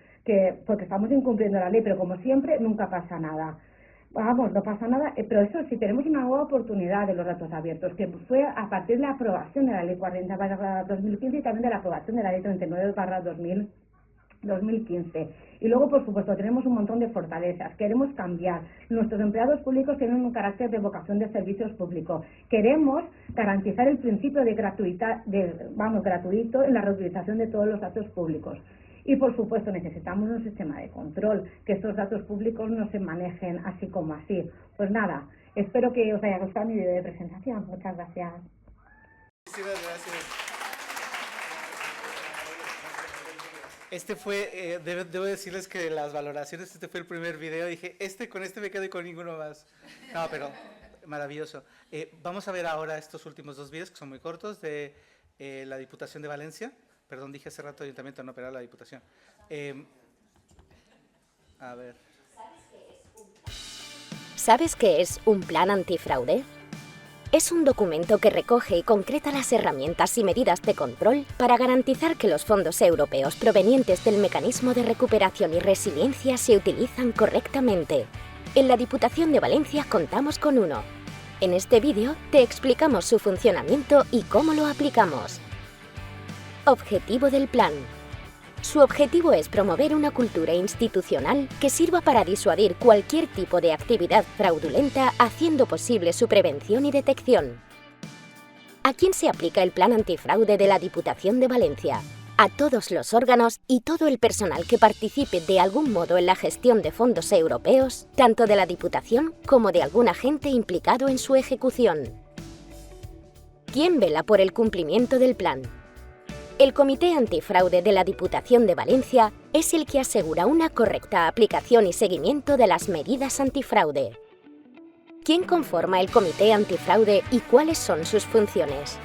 porque estamos incumpliendo la ley, pero como siempre nunca pasa nada. Vamos, no pasa nada, pero eso sí, tenemos una nueva oportunidad de los datos abiertos, que fue a partir de la aprobación de la Ley 40/2015 y también de la aprobación de la Ley 39/2015. Y luego, por supuesto, tenemos un montón de fortalezas. Queremos cambiar. Nuestros empleados públicos tienen un carácter de vocación de servicios públicos. Queremos garantizar el principio de gratuito en la reutilización de todos los datos públicos. Y, por supuesto, necesitamos un sistema de control, que estos datos públicos no se manejen así como así. Pues nada, espero que os haya gustado mi video de presentación. Muchas gracias. Muchísimas gracias. Este fue, debo decirles que las valoraciones, este fue el primer video, dije, con este me quedo y con ninguno más. No, pero maravilloso. Vamos a ver ahora estos últimos 2 videos, que son muy cortos, de la Diputación de Valencia. Perdón, dije hace rato Ayuntamiento, no, pero era la Diputación. A ver. ¿Sabes qué es un plan antifraude? Es un documento que recoge y concreta las herramientas y medidas de control para garantizar que los fondos europeos provenientes del Mecanismo de Recuperación y Resiliencia se utilizan correctamente. En la Diputación de Valencia contamos con uno. En este vídeo te explicamos su funcionamiento y cómo lo aplicamos. Objetivo del plan. Su objetivo es promover una cultura institucional que sirva para disuadir cualquier tipo de actividad fraudulenta, haciendo posible su prevención y detección. ¿A quién se aplica el plan antifraude de la Diputación de Valencia? A todos los órganos y todo el personal que participe de algún modo en la gestión de fondos europeos, tanto de la Diputación como de algún agente implicado en su ejecución. ¿Quién vela por el cumplimiento del plan? El Comité Antifraude de la Diputación de Valencia es el que asegura una correcta aplicación y seguimiento de las medidas antifraude. ¿Quién conforma el Comité Antifraude y cuáles son sus funciones?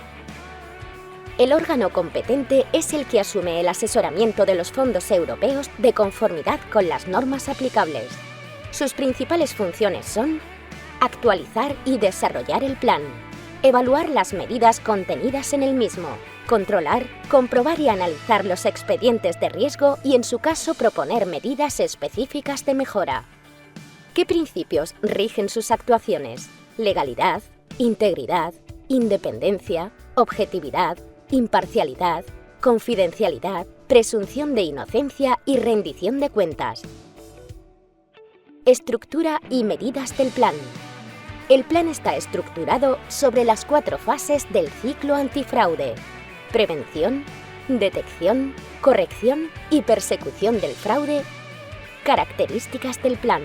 El órgano competente es el que asume el asesoramiento de los fondos europeos de conformidad con las normas aplicables. Sus principales funciones son actualizar y desarrollar el plan, evaluar las medidas contenidas en el mismo, controlar, comprobar y analizar los expedientes de riesgo y, en su caso, proponer medidas específicas de mejora. ¿Qué principios rigen sus actuaciones? Legalidad, integridad, independencia, objetividad, imparcialidad, confidencialidad, presunción de inocencia y rendición de cuentas. Estructura y medidas del plan. El plan está estructurado sobre las 4 fases del ciclo antifraude: prevención, detección, corrección y persecución del fraude. Características del plan.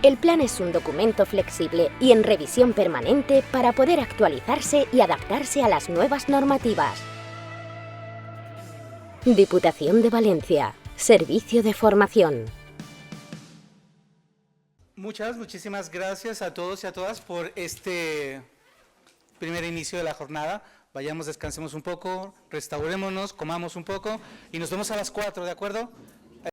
El plan es un documento flexible y en revisión permanente para poder actualizarse y adaptarse a las nuevas normativas. Diputación de Valencia. Servicio de formación. Muchísimas gracias a todos y a todas por este primer inicio de la jornada. Vayamos, descansemos un poco, restaurémonos, comamos un poco y nos vemos a las 4, ¿de acuerdo?